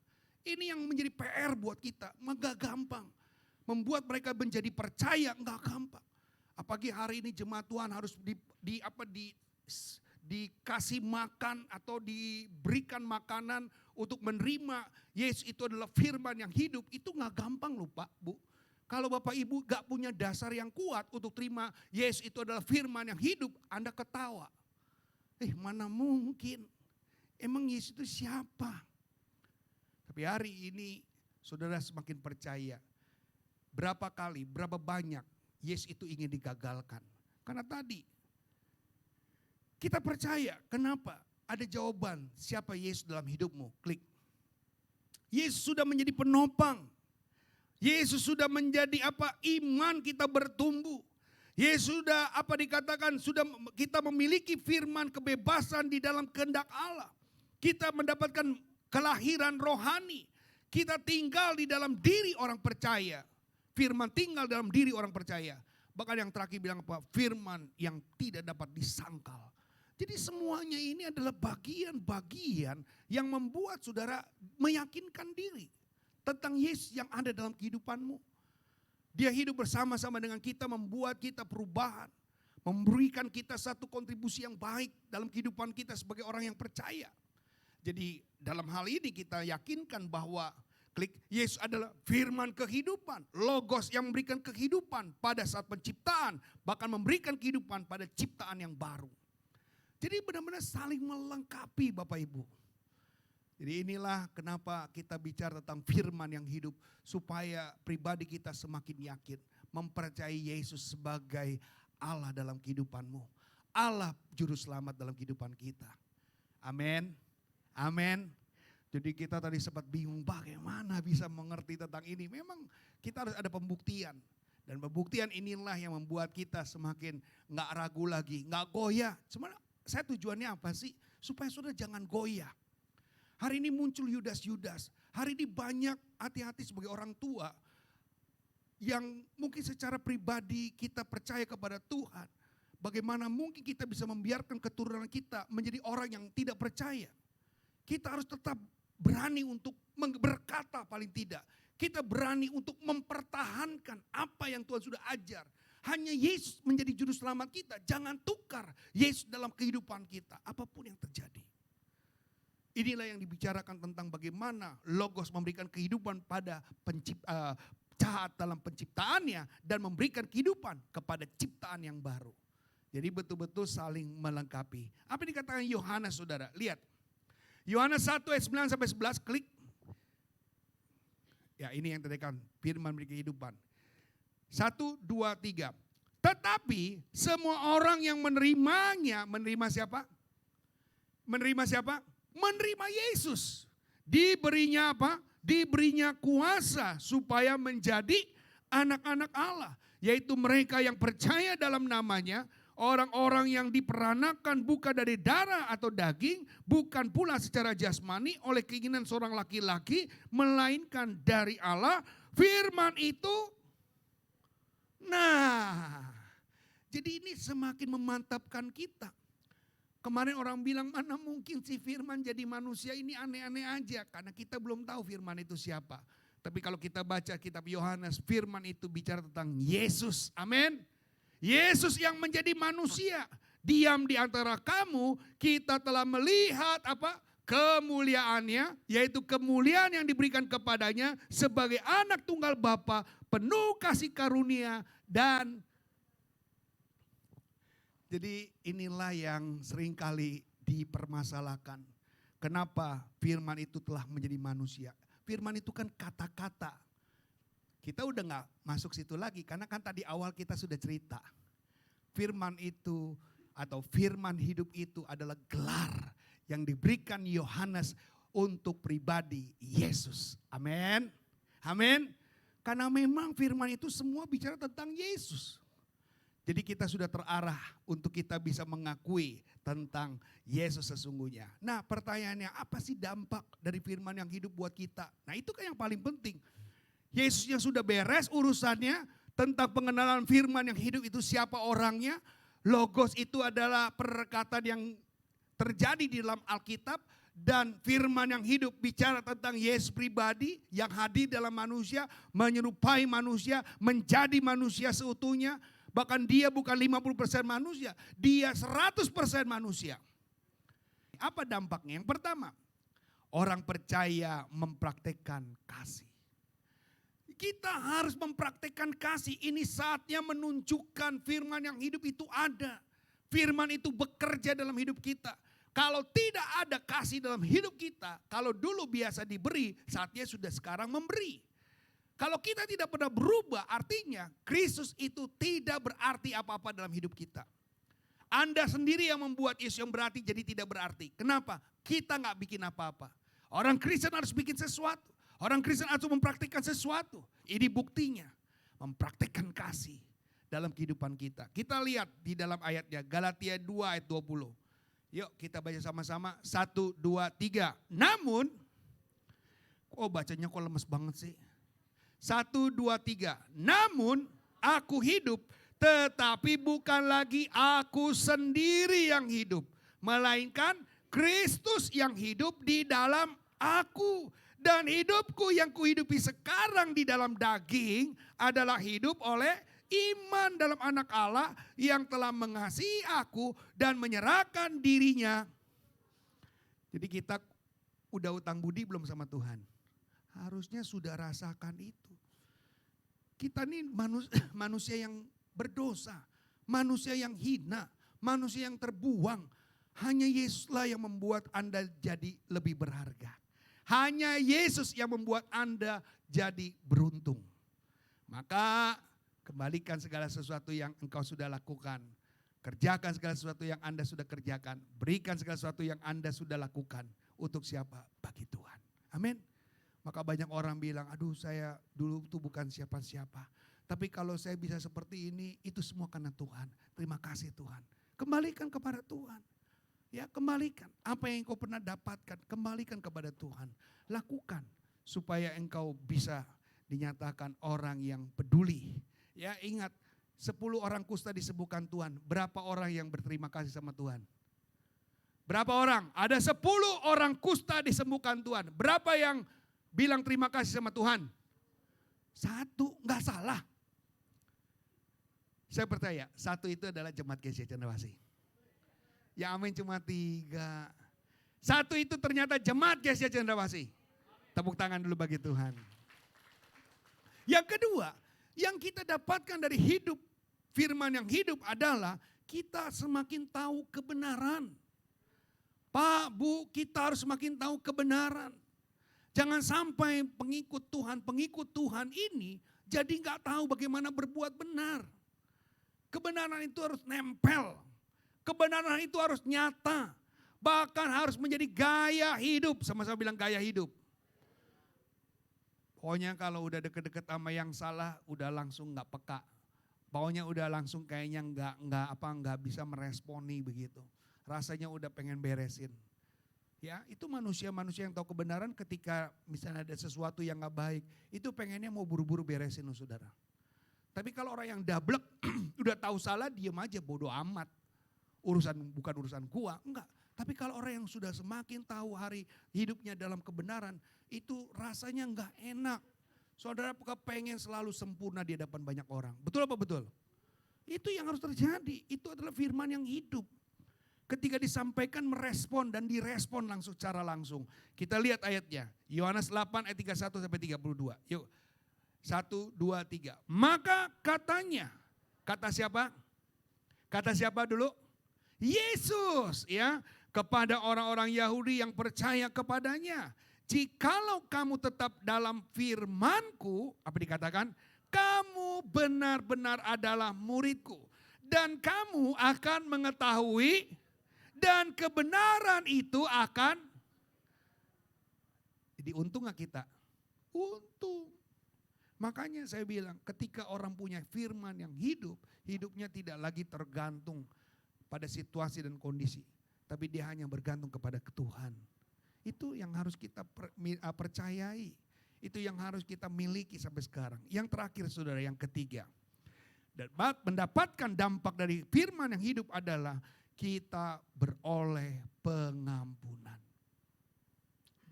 Ini yang menjadi PR buat kita, enggak gampang. Membuat mereka menjadi percaya enggak gampang. Apalagi hari ini jemaat Tuhan harus dikasih makan atau diberikan makanan untuk menerima Yesus itu adalah firman yang hidup. Itu enggak gampang loh Pak, Bu. Kalau Bapak Ibu gak punya dasar yang kuat untuk terima Yesus itu adalah firman yang hidup, Anda ketawa. Mana mungkin? Emang Yesus itu siapa? Tapi hari ini saudara semakin percaya. Berapa kali, berapa banyak Yesus itu ingin digagalkan. Karena tadi kita percaya, kenapa? Ada jawaban siapa Yesus dalam hidupmu, klik. Yesus sudah menjadi penopang. Yesus sudah menjadi iman kita bertumbuh. Yesus sudah dikatakan sudah kita memiliki firman kebebasan di dalam kehendak Allah. Kita mendapatkan kelahiran rohani. Kita tinggal di dalam diri orang percaya. Firman tinggal dalam diri orang percaya. Bahkan yang terakhir bilang firman yang tidak dapat disangkal. Jadi semuanya ini adalah bagian-bagian yang membuat saudara meyakinkan diri tentang Yesus yang ada dalam kehidupanmu. Dia hidup bersama-sama dengan kita, membuat kita perubahan. Memberikan kita satu kontribusi yang baik dalam kehidupan kita sebagai orang yang percaya. Jadi dalam hal ini kita yakinkan bahwa Yesus adalah firman kehidupan. Logos yang memberikan kehidupan pada saat penciptaan. Bahkan memberikan kehidupan pada ciptaan yang baru. Jadi benar-benar saling melengkapi Bapak Ibu. Jadi inilah kenapa kita bicara tentang firman yang hidup. Supaya pribadi kita semakin yakin. Mempercayai Yesus sebagai Allah dalam kehidupanmu. Allah juru selamat dalam kehidupan kita. Amin. Amin. Jadi kita tadi sempat bingung bagaimana bisa mengerti tentang ini. Memang kita harus ada pembuktian. Dan pembuktian inilah yang membuat kita semakin nggak ragu lagi, nggak goyah. Cuma saya tujuannya apa sih? Supaya saudara jangan goyah. Hari ini muncul Yudas-Yudas. Hari ini banyak hati-hati sebagai orang tua yang mungkin secara pribadi kita percaya kepada Tuhan. Bagaimana mungkin kita bisa membiarkan keturunan kita menjadi orang yang tidak percaya. Kita harus tetap berani untuk berkata paling tidak. Kita berani untuk mempertahankan apa yang Tuhan sudah ajar. Hanya Yesus menjadi juru selamat kita. Jangan tukar Yesus dalam kehidupan kita. Apapun yang terjadi. Inilah yang dibicarakan tentang bagaimana Logos memberikan kehidupan pada jahat dalam penciptaannya. Dan memberikan kehidupan kepada ciptaan yang baru. Jadi betul-betul saling melengkapi. Apa yang dikatakan Yohanes saudara? Lihat. Yohanes 1 ayat 9 sampai 11 klik. Ya ini yang terdekat firman beri kehidupan. 1, 2, 3. Tetapi semua orang yang menerimanya, menerima siapa? Menerima siapa? Menerima Yesus. Diberinya apa? Diberinya kuasa supaya menjadi anak-anak Allah. Yaitu mereka yang percaya dalam namanya. Orang-orang yang diperanakan bukan dari darah atau daging, bukan pula secara jasmani oleh keinginan seorang laki-laki, melainkan dari Allah. Firman itu, nah, jadi ini semakin memantapkan kita. Kemarin orang bilang mana mungkin si firman jadi manusia, ini aneh-aneh aja. Karena kita belum tahu firman itu siapa. Tapi kalau kita baca kitab Yohanes, firman itu bicara tentang Yesus. Amin. Yesus yang menjadi manusia, diam di antara kamu, kita telah melihat apa? Kemuliaannya, yaitu kemuliaan yang diberikan kepadanya sebagai anak tunggal Bapa, penuh kasih karunia dan jadi inilah yang seringkali dipermasalahkan. Kenapa firman itu telah menjadi manusia? Firman itu kan kata-kata. Kita udah gak masuk situ lagi karena kan tadi awal kita sudah cerita. Firman itu atau firman hidup itu adalah gelar yang diberikan Yohanes untuk pribadi Yesus. Amin. Amin. Karena memang firman itu semua bicara tentang Yesus. Jadi kita sudah terarah untuk kita bisa mengakui tentang Yesus sesungguhnya. Nah pertanyaannya apa sih dampak dari firman yang hidup buat kita? Nah itu kan yang paling penting. Yesus yang sudah beres urusannya tentang pengenalan firman yang hidup itu siapa orangnya. Logos itu adalah perkataan yang terjadi di dalam Alkitab. Dan firman yang hidup bicara tentang Yesus pribadi yang hadir dalam manusia. Menyerupai manusia, menjadi manusia seutuhnya. Bahkan dia bukan 50% manusia, dia 100% manusia. Apa dampaknya? Yang pertama, orang percaya mempraktekkan kasih. Kita harus mempraktekkan kasih. Ini saatnya menunjukkan firman yang hidup itu ada. Firman itu bekerja dalam hidup kita. Kalau tidak ada kasih dalam hidup kita, kalau dulu biasa diberi, saatnya sudah sekarang memberi. Kalau kita tidak pernah berubah, artinya Kristus itu tidak berarti apa-apa dalam hidup kita. Anda sendiri yang membuat Yesus yang berarti jadi tidak berarti. Kenapa? Kita nggak bikin apa-apa. Orang Kristen harus bikin sesuatu. Orang Kristen harus mempraktikkan sesuatu. Ini buktinya. Mempraktikkan kasih dalam kehidupan kita. Kita lihat di dalam ayatnya. Galatia 2 ayat 20. Yuk kita baca sama-sama. 1, 2, 3. Namun. Bacanya kok lemes banget sih. 1, 2, 3. Namun aku hidup. Tetapi bukan lagi aku sendiri yang hidup. Melainkan Kristus yang hidup di dalam aku. Dan hidupku yang kuhidupi sekarang di dalam daging adalah hidup oleh iman dalam anak Allah yang telah mengasihi aku dan menyerahkan dirinya. Jadi kita udah utang budi belum sama Tuhan? Harusnya sudah rasakan itu. Kita ini manusia yang berdosa, manusia yang hina, manusia yang terbuang. Hanya Yesuslah yang membuat Anda jadi lebih berharga. Hanya Yesus yang membuat Anda jadi beruntung. Maka kembalikan segala sesuatu yang engkau sudah lakukan. Kerjakan segala sesuatu yang Anda sudah kerjakan. Berikan segala sesuatu yang Anda sudah lakukan. Untuk siapa? Bagi Tuhan. Amin. Maka banyak orang bilang, aduh saya dulu tuh bukan siapa-siapa. Tapi kalau saya bisa seperti ini, itu semua karena Tuhan. Terima kasih Tuhan. Kembalikan kepada Tuhan. Ya, kembalikan. Apa yang engkau pernah dapatkan, kembalikan kepada Tuhan. Lakukan supaya engkau bisa dinyatakan orang yang peduli. Ya, ingat, 10 orang kusta disembuhkan Tuhan. Berapa orang yang berterima kasih sama Tuhan? Berapa orang? Ada 10 orang kusta disembuhkan Tuhan. Berapa yang bilang terima kasih sama Tuhan? 1, enggak salah. Saya percaya, 1 itu adalah jemaat GC Cendrawasih. Ya amin, cuma 3. 1 itu ternyata jemaat GC Cendrawasih. Tepuk tangan dulu bagi Tuhan. Yang kedua, yang kita dapatkan dari hidup, firman yang hidup adalah kita semakin tahu kebenaran. Pak, Bu, kita harus semakin tahu kebenaran. Jangan sampai pengikut Tuhan ini jadi nggak tahu bagaimana berbuat benar. Kebenaran itu harus nempel. Kebenaran itu harus nyata. Bahkan harus menjadi gaya hidup. Sama-sama bilang gaya hidup. Pokoknya kalau udah deket-deket sama yang salah, udah langsung nggak peka. Pokoknya udah langsung kayaknya nggak bisa meresponi begitu. Rasanya udah pengen beresin. Ya, itu manusia-manusia yang tahu kebenaran ketika misalnya ada sesuatu yang nggak baik, itu pengennya mau buru-buru beresin, saudara. Tapi kalau orang yang dablek, udah tahu salah, diem aja, bodoh amat. Bukan urusan gua, enggak. Tapi kalau orang yang sudah semakin tahu hari hidupnya dalam kebenaran, itu rasanya enggak enak. Saudara pengen selalu sempurna di hadapan banyak orang. Betul apa betul? Itu yang harus terjadi, itu adalah firman yang hidup. Ketika disampaikan merespon dan direspon langsung secara langsung. Kita lihat ayatnya, Yohanes 8 ayat 31 sampai 32. Yuk. 1, 2, 3. Maka katanya, kata siapa? Kata siapa dulu? Yesus, ya, kepada orang-orang Yahudi yang percaya kepadanya. Jikalau kamu tetap dalam firman-Ku, apa dikatakan? Kamu benar-benar adalah murid-Ku. Dan kamu akan mengetahui dan kebenaran itu akan, jadi untung gak kita? Untung. Makanya saya bilang ketika orang punya firman yang hidup, hidupnya tidak lagi tergantung pada situasi dan kondisi. Tapi dia hanya bergantung kepada Tuhan. Itu yang harus kita percayai. Itu yang harus kita miliki sampai sekarang. Yang terakhir saudara, yang ketiga. Dan mendapatkan dampak dari firman yang hidup adalah kita beroleh pengampunan.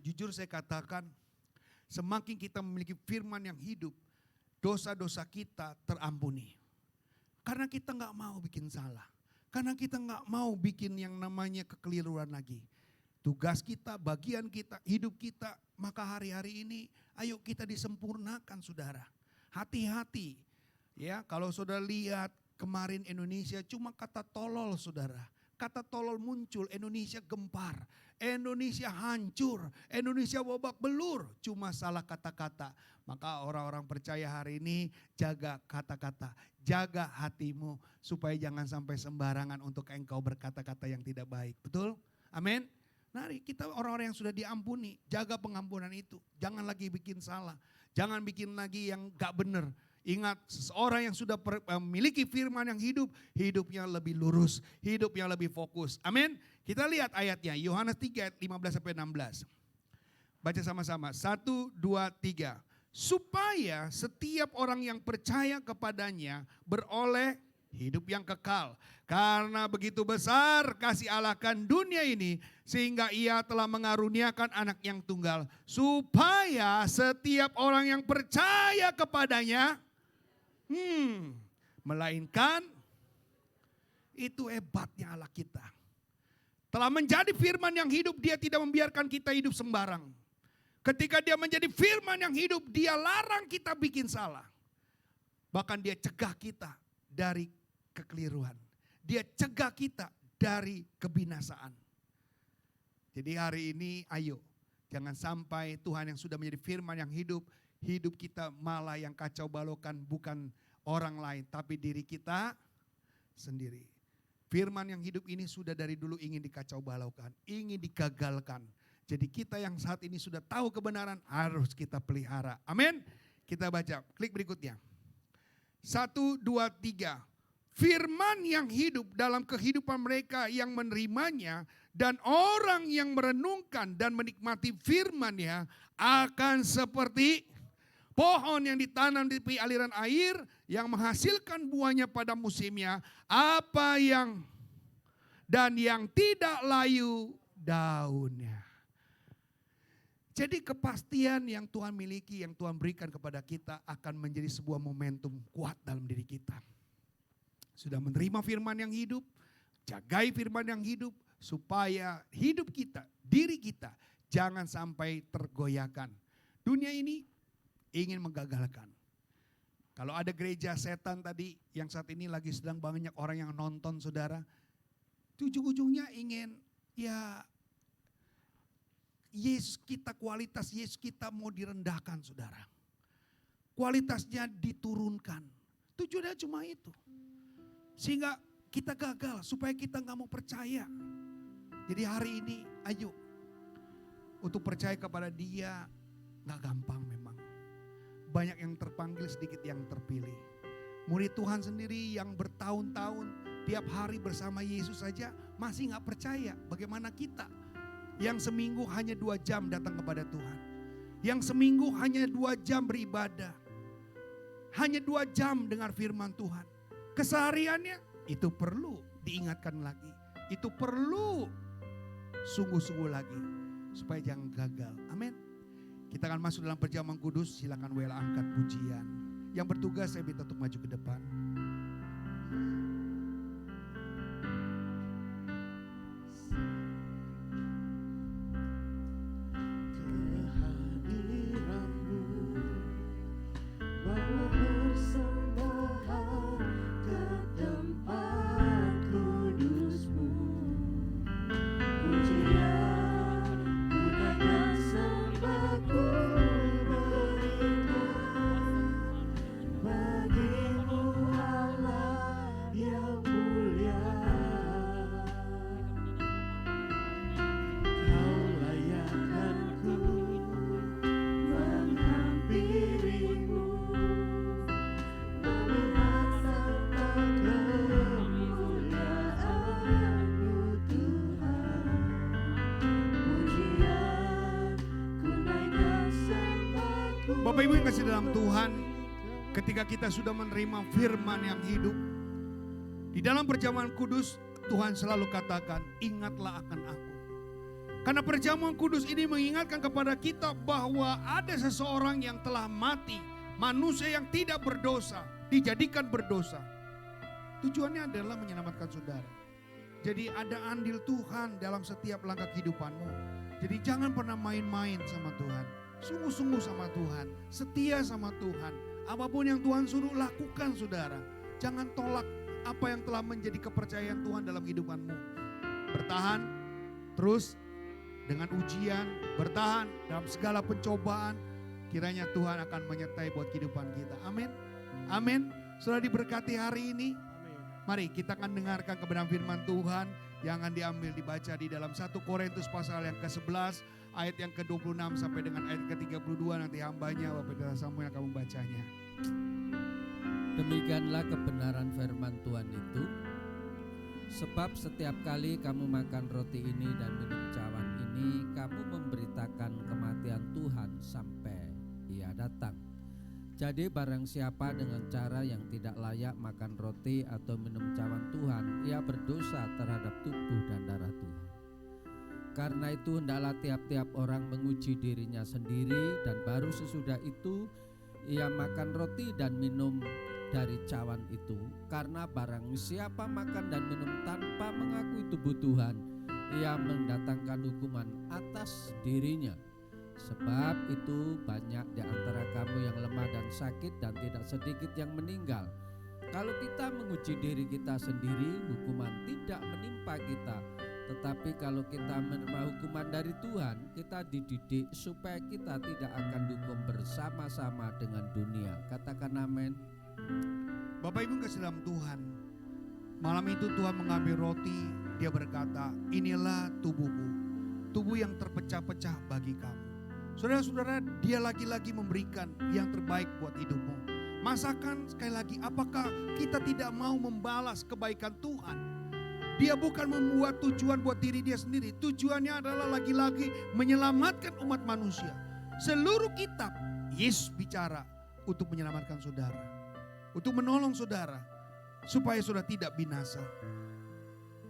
Jujur saya katakan, semakin kita memiliki firman yang hidup, dosa-dosa kita terampuni. Karena kita gak mau bikin salah. Karena kita gak mau bikin yang namanya kekeliruan lagi. Tugas kita, bagian kita, hidup kita, maka hari-hari ini ayo kita disempurnakan saudara. Hati-hati. Ya, kalau saudara lihat kemarin Indonesia cuma kata tolol saudara. Kata tolol muncul, Indonesia gempar, Indonesia hancur, Indonesia babak belur, cuma salah kata-kata. Maka orang-orang percaya hari ini jaga kata-kata, jaga hatimu supaya jangan sampai sembarangan untuk engkau berkata-kata yang tidak baik. Betul? Amin? Mari kita orang-orang yang sudah diampuni, jaga pengampunan itu. Jangan lagi bikin salah, jangan bikin lagi yang gak benar. Ingat, seseorang yang sudah memiliki firman yang hidup, hidupnya lebih lurus, hidupnya lebih fokus. Amin. Kita lihat ayatnya, Yohanes 3 ayat 15 sampai 16. Baca sama-sama, 1, 2, 3. Supaya setiap orang yang percaya kepadanya beroleh hidup yang kekal. Karena begitu besar kasih Allah akan dunia ini, sehingga ia telah mengaruniakan anak yang tunggal. Supaya setiap orang yang percaya kepadanya, melainkan itu hebatnya Allah kita. Telah menjadi firman yang hidup, dia tidak membiarkan kita hidup sembarang. Ketika dia menjadi firman yang hidup, dia larang kita bikin salah. Bahkan dia cegah kita dari kekeliruan. Dia cegah kita dari kebinasaan. Jadi hari ini ayo, jangan sampai Tuhan yang sudah menjadi firman yang hidup, hidup kita malah yang kacau balokan, bukan orang lain tapi diri kita sendiri. Firman yang hidup ini sudah dari dulu ingin dikacau balaukan, ingin digagalkan. Jadi kita yang saat ini sudah tahu kebenaran harus kita pelihara. Amin. Kita baca klik berikutnya. 1, 2, 3. Firman yang hidup dalam kehidupan mereka yang menerimanya dan orang yang merenungkan dan menikmati firman-Nya akan seperti pohon yang ditanam di tepi aliran air yang menghasilkan buahnya pada musimnya, dan yang tidak layu daunnya. Jadi kepastian yang Tuhan miliki, yang Tuhan berikan kepada kita akan menjadi sebuah momentum kuat dalam diri kita. Sudah menerima firman yang hidup, jagai firman yang hidup, supaya hidup kita, diri kita jangan sampai tergoyahkan. Dunia ini ingin menggagalkan. Kalau ada gereja setan tadi yang saat ini lagi sedang banyak orang yang nonton saudara, ujung-ujungnya ingin Yesus kita, kualitas Yesus kita mau direndahkan saudara. Kualitasnya diturunkan. Tujuannya cuma itu. Sehingga kita gagal, supaya kita gak mau percaya. Jadi hari ini ayo, untuk percaya kepada Dia gak gampang memang. Banyak yang terpanggil, sedikit yang terpilih. Murid Tuhan sendiri yang bertahun-tahun tiap hari bersama Yesus saja masih gak percaya. Bagaimana kita yang seminggu hanya 2 jam datang kepada Tuhan. Yang seminggu hanya 2 jam beribadah. Hanya 2 jam dengar firman Tuhan. Kesehariannya itu perlu diingatkan lagi. Itu perlu sungguh-sungguh lagi. Supaya jangan gagal. Amin. Kita akan masuk dalam perjamuan kudus. Silakan WL angkat pujian. Yang bertugas saya minta untuk maju ke depan. Bapak Ibu yang kasih dalam Tuhan, ketika kita sudah menerima firman yang hidup, di dalam perjamuan kudus Tuhan selalu katakan, ingatlah akan aku. Karena perjamuan kudus ini mengingatkan kepada kita bahwa ada seseorang yang telah mati, manusia yang tidak berdosa, dijadikan berdosa. Tujuannya adalah menyelamatkan saudara. Jadi ada andil Tuhan dalam setiap langkah kehidupanmu. Jadi jangan pernah main-main sama Tuhan. Sungguh-sungguh sama Tuhan, setia sama Tuhan. Apapun yang Tuhan suruh lakukan saudara. Jangan tolak apa yang telah menjadi kepercayaan Tuhan dalam kehidupanmu. Bertahan terus dengan ujian, bertahan dalam segala pencobaan. Kiranya Tuhan akan menyertai buat kehidupan kita. Amin. Amin. Sudah diberkati hari ini. Mari kita akan dengarkan kebenaran firman Tuhan yang akan diambil dibaca di dalam 1 Korintus pasal yang ke-11 ayat yang ke-26 sampai dengan ayat ke-32. Nanti hambanya Bapak Saudara Samuel yang akan membacanya. Demikianlah kebenaran firman Tuhan itu. Sebab setiap kali kamu makan roti ini dan minum cawan ini, kamu memberitakan kematian Tuhan sampai Dia datang. Jadi barang siapa dengan cara yang tidak layak makan roti atau minum cawan Tuhan, ia berdosa terhadap tubuh dan darah Tuhan. Karena itu hendaklah tiap-tiap orang menguji dirinya sendiri, dan baru sesudah itu ia makan roti dan minum dari cawan itu. Karena barang siapa makan dan minum tanpa mengakui tubuh Tuhan, ia mendatangkan hukuman atas dirinya. Sebab itu banyak di antara kamu yang lemah dan sakit, dan tidak sedikit yang meninggal. Kalau kita menguji diri kita sendiri, hukuman tidak menimpa kita. Tetapi kalau kita menerima hukuman dari Tuhan, kita dididik supaya kita tidak akan dihukum bersama-sama dengan dunia. Katakan amin. Bapak Ibu kasih dalam Tuhan, malam itu Tuhan mengambil roti, Dia berkata, inilah tubuhku, tubuh yang terpecah-pecah bagi kamu. Saudara-saudara, Dia lagi-lagi memberikan yang terbaik buat hidupmu. Masakan sekali lagi, apakah kita tidak mau membalas kebaikan Tuhan? Dia bukan membuat tujuan buat diri dia sendiri. Tujuannya adalah lagi-lagi menyelamatkan umat manusia. Seluruh kitab, Yesus bicara untuk menyelamatkan saudara. Untuk menolong saudara. Supaya saudara tidak binasa.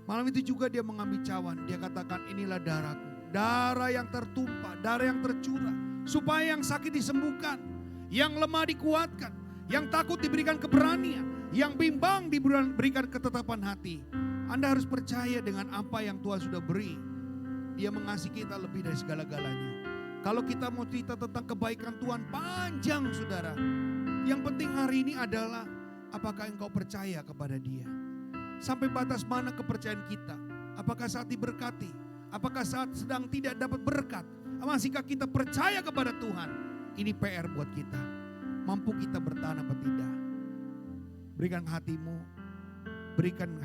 Malam itu juga dia mengambil cawan. Dia katakan, inilah darahku. Darah yang tertumpah, darah yang tercurah. Supaya yang sakit disembuhkan. Yang lemah dikuatkan. Yang takut diberikan keberanian. Yang bimbang diberikan ketetapan hati. Anda harus percaya dengan apa yang Tuhan sudah beri. Dia mengasihi kita lebih dari segala-galanya. Kalau kita mau cerita tentang kebaikan Tuhan, panjang saudara. Yang penting hari ini adalah apakah engkau percaya kepada Dia. Sampai batas mana kepercayaan kita? Apakah saat diberkati? Apakah saat sedang tidak dapat berkat? Masihkah kita percaya kepada Tuhan? Ini PR buat kita. Mampu kita bertahan apa tidak? Berikan hatimu, berikan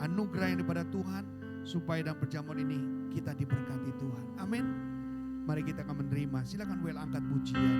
anugerah yang daripada Tuhan, supaya dalam perjamuan ini kita diberkati Tuhan. Amin. Mari kita akan menerima. Silakan Well angkat pujian.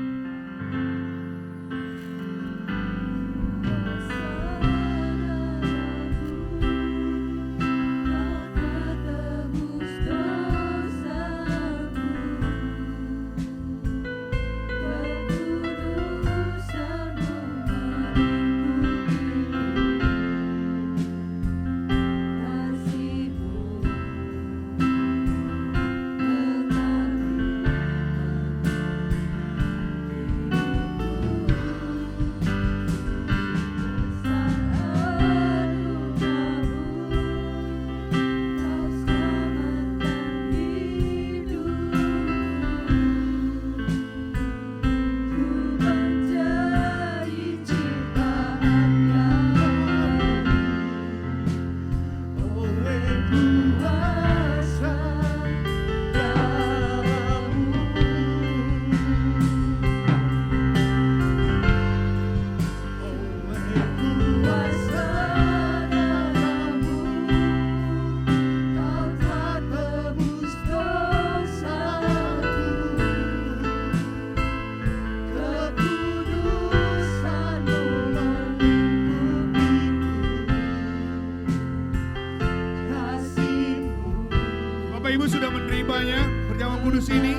Ibu sudah menerimanya perjamuan kudus ini.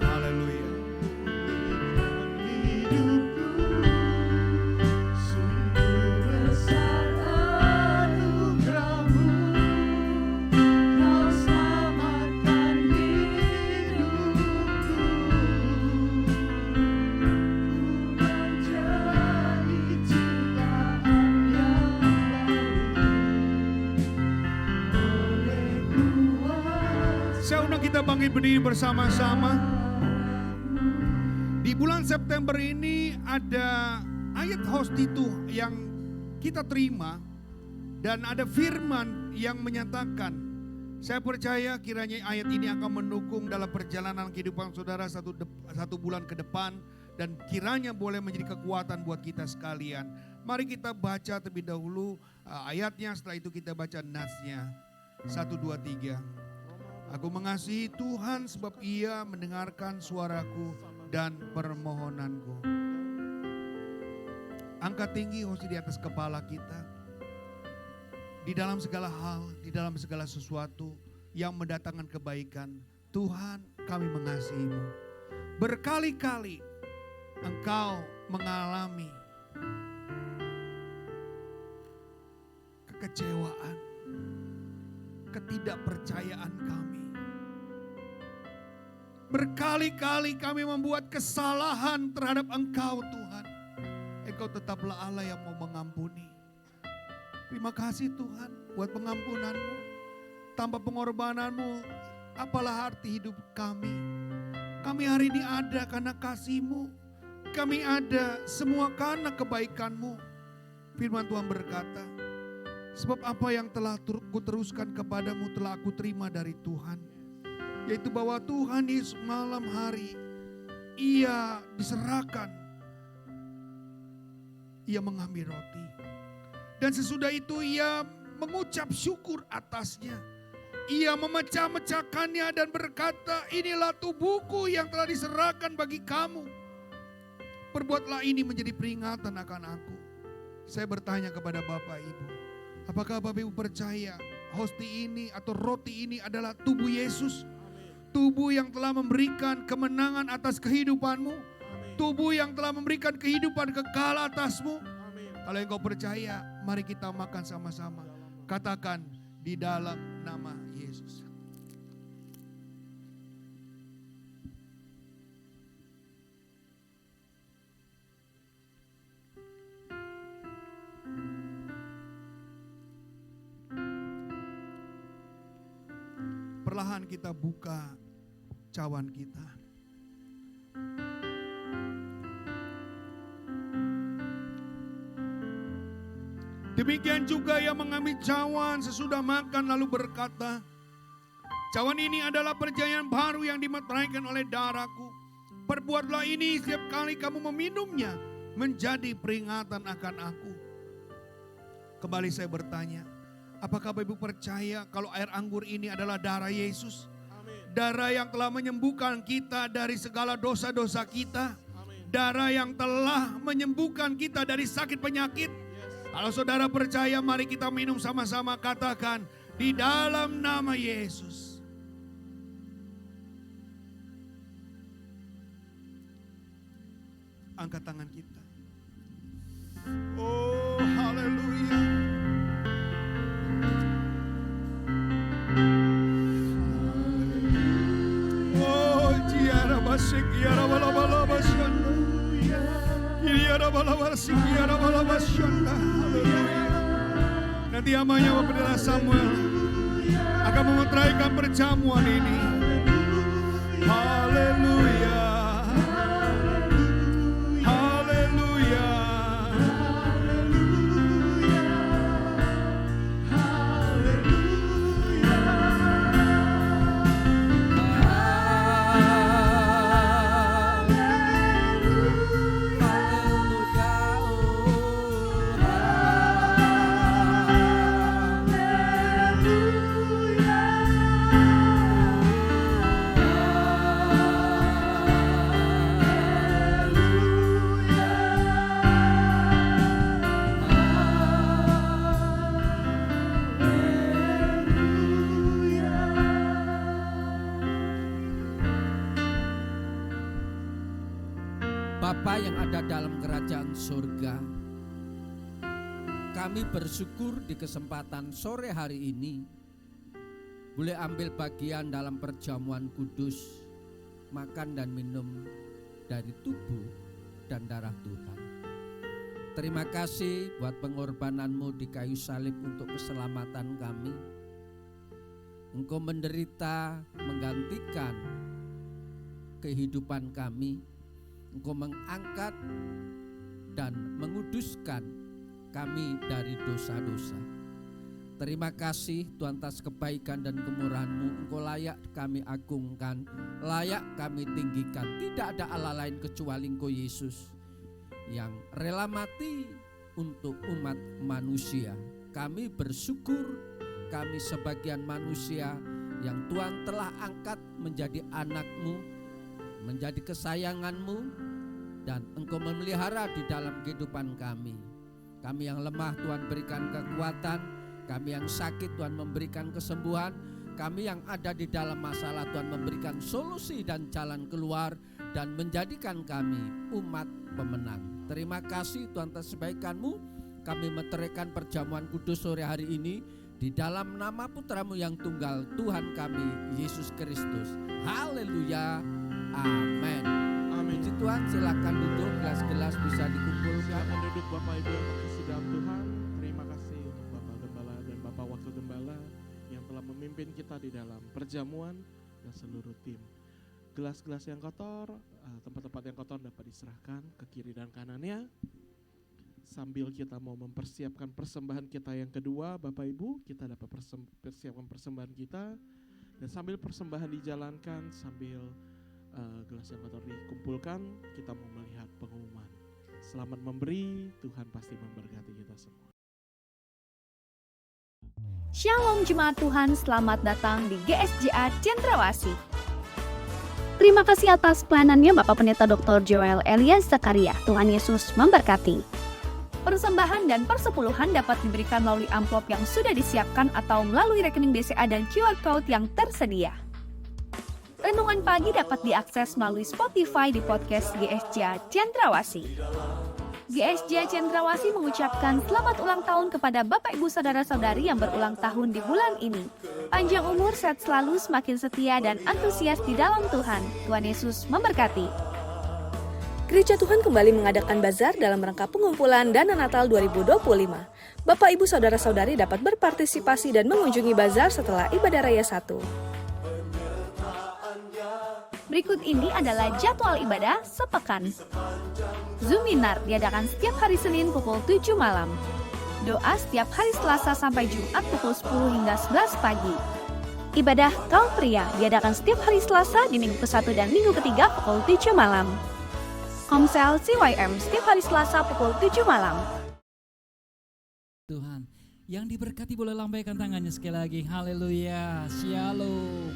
Haleluya. Saya undang kita bangkit berdiri bersama-sama. Di bulan September ini ada ayat Hostitu yang kita terima. Dan ada firman yang menyatakan, saya percaya kiranya ayat ini akan mendukung dalam perjalanan kehidupan saudara satu bulan ke depan. Dan kiranya boleh menjadi kekuatan buat kita sekalian. Mari kita baca terlebih dahulu ayatnya, setelah itu kita baca nasnya. 1, 2, 3. Aku mengasihi Tuhan sebab Ia mendengarkan suaraku dan permohonanku. Angkat tinggi Hosti di atas kepala kita. Di dalam segala hal, di dalam segala sesuatu yang mendatangkan kebaikan. Tuhan, kami mengasihi-Mu. Berkali-kali Engkau mengalami kekecewaan, ketidakpercayaan kami. Berkali-kali kami membuat kesalahan terhadap Engkau Tuhan. Engkau tetaplah Allah yang mau mengampuni. Terima kasih Tuhan buat pengampunan-Mu. Tanpa pengorbanan-Mu, apalah arti hidup kami. Kami hari ini ada karena kasih-Mu. Kami ada semua karena kebaikan-Mu. Firman Tuhan berkata, sebab apa yang telah kuteruskan kepadamu telah aku terima dari Tuhan. Yaitu bahwa Tuhan Yesus malam hari Ia diserahkan. Ia mengambil roti. Dan sesudah itu Ia mengucap syukur atasnya. Ia memecah-mecahkannya dan berkata, inilah tubuhku yang telah diserahkan bagi kamu. perbuatlah ini menjadi peringatan akan aku. Saya bertanya kepada Bapak Ibu, apakah Bapak Ibu percaya hosti ini atau roti ini adalah tubuh Yesus? Tubuh yang telah memberikan kemenangan atas kehidupanmu. Tubuh yang telah memberikan kehidupan kekal atasmu. Kalau engkau percaya, mari kita makan sama-sama. Katakan, di dalam nama Yesus. Perlahan kita buka cawan kita. Demikian juga yang mengambil cawan sesudah makan lalu berkata, cawan ini adalah perjanjian baru yang dimeteraikan oleh darahku. Perbuatlah ini setiap kali kamu meminumnya menjadi peringatan akan aku. Kembali saya bertanya, apakah Bapak Ibu percaya kalau air anggur ini adalah darah Yesus? Darah yang telah menyembuhkan kita dari segala dosa-dosa kita. Darah yang telah menyembuhkan kita dari sakit penyakit. Kalau saudara percaya, mari kita minum sama-sama. Katakan, di dalam nama Yesus. Angkat tangan kita. Oh, haleluya. Oh, jiara basik, jiara bala-bala basyanda. Jiara bala-basik, jiara bala basyanda. Haleluya. Nanti amanya Bapak Pendeta Samuel akan memeteraikan perjamuan ini. Haleluya. Haleluya. Bapa yang ada dalam kerajaan surga, kami bersyukur di kesempatan sore hari ini boleh ambil bagian dalam perjamuan kudus, makan dan minum dari tubuh dan darah Tuhan. Terima kasih buat pengorbanan-Mu di kayu salib untuk keselamatan kami. Engkau menderita menggantikan kehidupan kami. Engkau mengangkat dan menguduskan kami dari dosa-dosa. Terima kasih Tuhan atas kebaikan dan kemurahan-Mu. Engkau layak kami agungkan, layak kami tinggikan. Tidak ada Allah lain kecuali Engkau Yesus yang rela mati untuk umat manusia. Kami bersyukur kami sebagian manusia yang Tuhan telah angkat menjadi anak-Mu, menjadi kesayangan-Mu, dan Engkau memelihara di dalam kehidupan kami. Kami yang lemah Tuhan berikan kekuatan, kami yang sakit Tuhan memberikan kesembuhan, kami yang ada di dalam masalah Tuhan memberikan solusi dan jalan keluar, dan menjadikan kami umat pemenang. Terima kasih Tuhan atas kebaikan-Mu. Kami meteraikan perjamuan kudus sore hari ini di dalam nama Putra-Mu yang tunggal, Tuhan kami Yesus Kristus. Haleluya. Amin. Amin. Puji Tuhan, silakan duduk, gelas-gelas bisa dikumpulkan. Silakan duduk Bapak Ibu yang terkasih dalam Tuhan. Terima kasih untuk Bapak Gembala dan Bapak Wakil Gembala yang telah memimpin kita di dalam perjamuan dan seluruh tim. Gelas-gelas yang kotor, tempat-tempat yang kotor dapat diserahkan ke kiri dan kanannya. Sambil kita mau mempersiapkan persembahan kita yang kedua, Bapak Ibu, kita dapat persiapkan persembahan kita. Dan sambil persembahan dijalankan, sambil gelas yang kotor dikumpulkan, kita mau melihat pengumuman. Selamat memberi, Tuhan pasti memberkati kita semua. Shalom Jemaat Tuhan, selamat datang di GSJA Cendrawasih. Terima kasih atas pelayanannya Bapak Pendeta Dr. Joel Elias Zakaria. Tuhan Yesus memberkati. Persembahan dan persepuluhan dapat diberikan melalui amplop yang sudah disiapkan atau melalui rekening BCA dan QR Code yang tersedia. Renungan pagi dapat diakses melalui Spotify di podcast GSJ Cendrawasih. GSJ Cendrawasih mengucapkan selamat ulang tahun kepada Bapak Ibu Saudara-saudari yang berulang tahun di bulan ini. Panjang umur, sehat selalu, semakin setia dan antusias di dalam Tuhan. Tuhan Yesus memberkati. Gereja Tuhan kembali mengadakan bazar dalam rangka pengumpulan dana Natal 2025. Bapak Ibu Saudara-saudari dapat berpartisipasi dan mengunjungi bazar setelah ibadah raya 1. Berikut ini adalah jadwal ibadah sepekan. Zoominar diadakan setiap hari Senin pukul 7 malam. Doa setiap hari Selasa sampai Jumat pukul 10 hingga 11 pagi. Ibadah kaum pria diadakan setiap hari Selasa di minggu ke-1 dan minggu ketiga pukul 7 malam. Komsel CYM setiap hari Selasa pukul 7 malam. Tuhan, yang diberkati boleh lambaikan tangannya sekali lagi. Haleluya, shalom.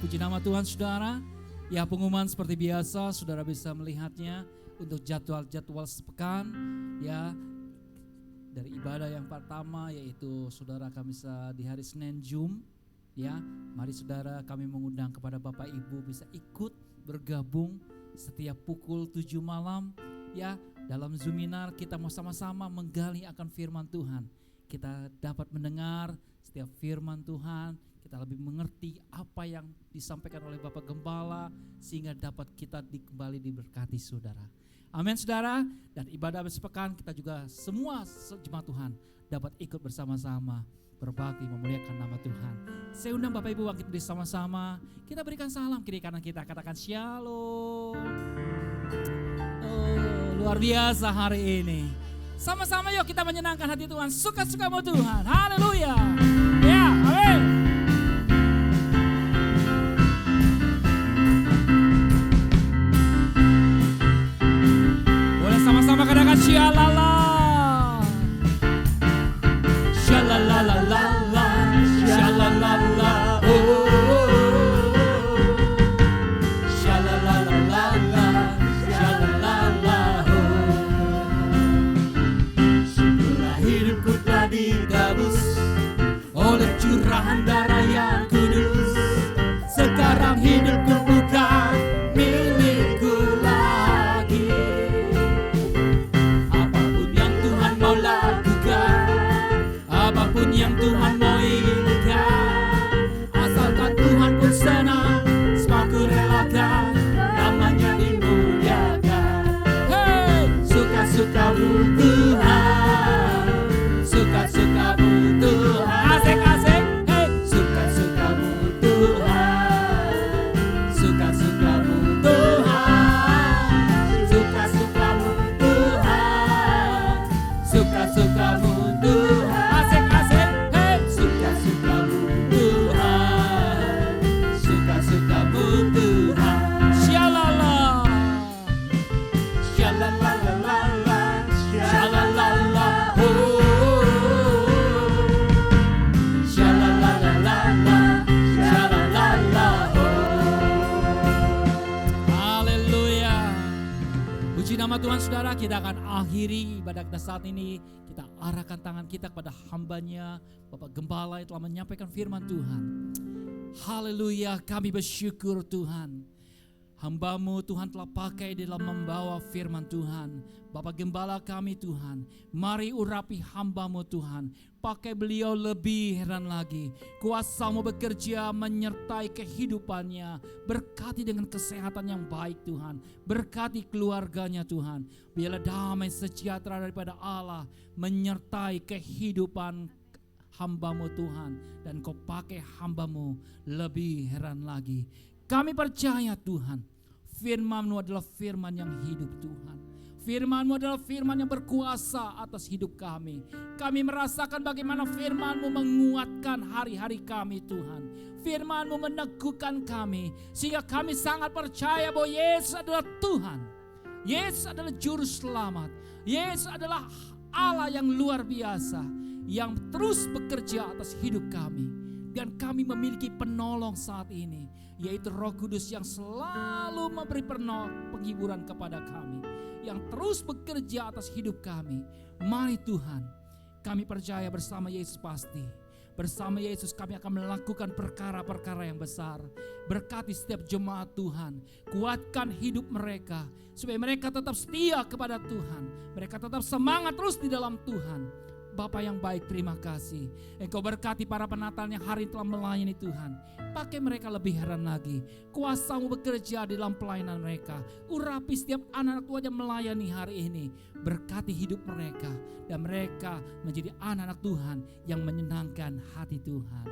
Puji nama Tuhan saudara. Ya, pengumuman seperti biasa, saudara bisa melihatnya untuk jadwal-jadwal sepekan. Ya, dari ibadah yang pertama yaitu saudara kami bisa di hari Senin Zoom. Ya, mari saudara kami mengundang kepada Bapak Ibu bisa ikut bergabung setiap pukul 7 malam. Ya, dalam Zoominar kita mau sama-sama menggali akan firman Tuhan. Kita dapat mendengar setiap firman Tuhan. Kita lebih mengerti apa yang disampaikan oleh Bapak Gembala sehingga dapat kita kembali diberkati saudara. Amin saudara. Dan ibadah sepekan kita juga semua jemaat Tuhan dapat ikut bersama-sama berbakti memuliakan nama Tuhan. Saya undang Bapak Ibu bangkit bersama-sama. Kita berikan salam kiri kanan kita, katakan shalom. Oh, luar biasa hari ini. Sama-sama yuk kita menyenangkan hati Tuhan. Suka-sukamu Tuhan. Haleluya. Ya, amin. Boleh sama-sama katakan shalala. Shalalalala, shalalala, oh, shalalalala, shalalala, oh. Syukurlah hidupku telah ditebus oleh curahan darah yang kudus. Sekarang hidupku bukan milikku lagi. Apapun yang Tuhan mau lakukan, apapun yang Tuhan mau inginkan, asalkan Tuhan pun senang, semua ku relakan, namanya dimuliakan. Hey, suka-sukamu Tuhan, suka-sukamu Tuhan, asik-asik. Hey, suka-sukamu Tuhan, suka-sukamu Tuhan, suka-sukamu Tuhan, suka-sukamu Tuhan. Nama Tuhan saudara, kita akan akhiri ibadah kita saat ini. Kita arahkan tangan kita kepada hambanya Bapak Gembala yang telah menyampaikan firman Tuhan. Haleluya, kami bersyukur Tuhan. Hamba-Mu Tuhan telah pakai dalam membawa firman Tuhan. Bapak Gembala kami Tuhan, mari urapi hamba-Mu Tuhan. Pakai beliau lebih heran lagi. Kuasa-Mu bekerja menyertai kehidupannya. Berkati dengan kesehatan yang baik Tuhan. Berkati keluarganya Tuhan. Biarlah damai sejahtera daripada Allah menyertai kehidupan hamba-Mu Tuhan. Dan Kau pakai hamba-Mu lebih heran lagi. Kami percaya Tuhan, firman-Mu adalah firman yang hidup Tuhan. Firman-Mu adalah firman yang berkuasa atas hidup kami. Kami merasakan bagaimana firman-Mu menguatkan hari-hari kami Tuhan. Firman-Mu meneguhkan kami. Sehingga kami sangat percaya bahwa Yesus adalah Tuhan. Yesus adalah Juru Selamat. Yesus adalah Allah yang luar biasa. Yang terus bekerja atas hidup kami. Dan kami memiliki penolong saat ini, yaitu Roh Kudus yang selalu memberi penghiburan kepada kami, yang terus bekerja atas hidup kami. Mari Tuhan, kami percaya bersama Yesus pasti. Bersama Yesus kami akan melakukan perkara-perkara yang besar. Berkati setiap jemaat Tuhan. Kuatkan hidup mereka, supaya mereka tetap setia kepada Tuhan. Mereka tetap semangat terus di dalam Tuhan. Bapa yang baik, terima kasih. Engkau berkati para penatal yang hari ini telah melayani Tuhan. Pakai mereka lebih heran lagi. Kuasa-Mu bekerja di dalam pelayanan mereka. Urapi setiap anak Tuhan yang melayani hari ini. Berkati hidup mereka. Dan mereka menjadi anak-anak Tuhan yang menyenangkan hati Tuhan.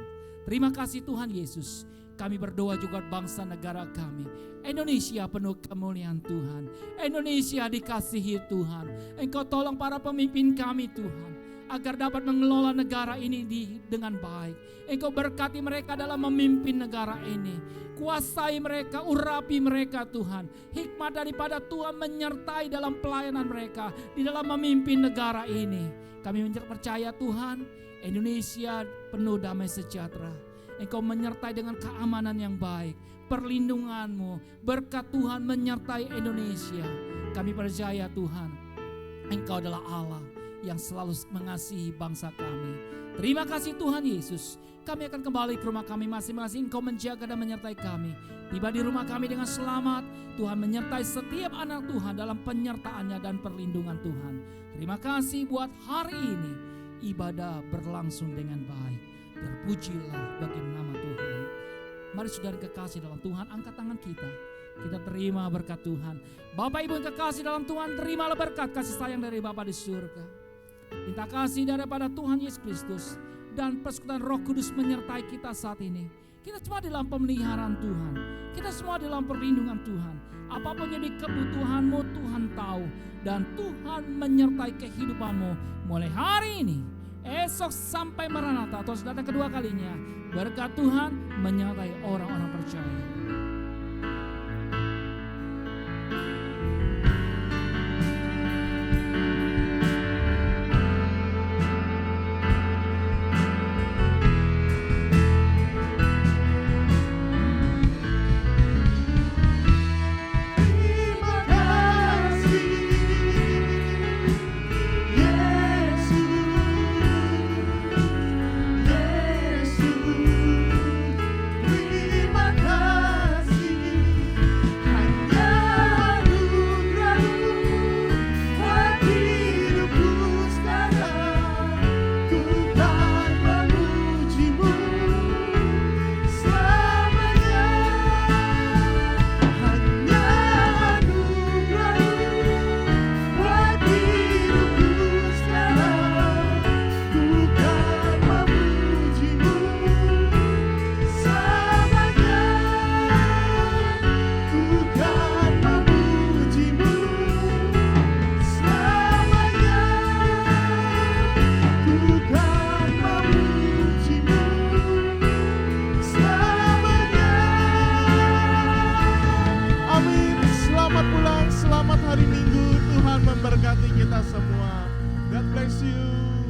Terima kasih Tuhan Yesus. Kami berdoa juga bangsa negara kami. Indonesia penuh kemuliaan Tuhan. Indonesia dikasihi Tuhan. Engkau tolong para pemimpin kami Tuhan, agar dapat mengelola negara ini dengan baik. Engkau berkati mereka dalam memimpin negara ini. Kuasai mereka, urapi mereka Tuhan. Hikmat daripada Tuhan menyertai dalam pelayanan mereka di dalam memimpin negara ini. Kami percaya Tuhan, Indonesia penuh damai sejahtera. Engkau menyertai dengan keamanan yang baik, perlindungan-Mu, berkat Tuhan menyertai Indonesia. Kami percaya Tuhan, Engkau adalah Allah yang selalu mengasihi bangsa kami. Terima kasih Tuhan Yesus. Kami akan kembali ke rumah kami masing-masing. Engkau menjaga dan menyertai kami. Tiba di rumah kami dengan selamat. Tuhan menyertai setiap anak Tuhan dalam penyertaannya dan perlindungan Tuhan. Terima kasih buat hari ini. Ibadah berlangsung dengan baik. Terpujilah bagi nama Tuhan. Mari saudara kekasih dalam Tuhan, angkat tangan kita. Kita terima berkat Tuhan. Bapak Ibu yang kekasih dalam Tuhan, terimalah berkat kasih sayang dari Bapa di surga. Minta kasih daripada Tuhan Yesus Kristus dan persekutuan Roh Kudus menyertai kita saat ini. Kita semua dalam pemeliharaan Tuhan. Kita semua dalam perlindungan Tuhan. Apapun jadi kebutuhanmu Tuhan tahu. Dan Tuhan menyertai kehidupanmu mulai hari ini, esok sampai Maranatha atau datang kedua kalinya. Berkat Tuhan menyertai orang-orang percaya. Selamat hari Minggu, Tuhan memberkati kita semua. God bless you.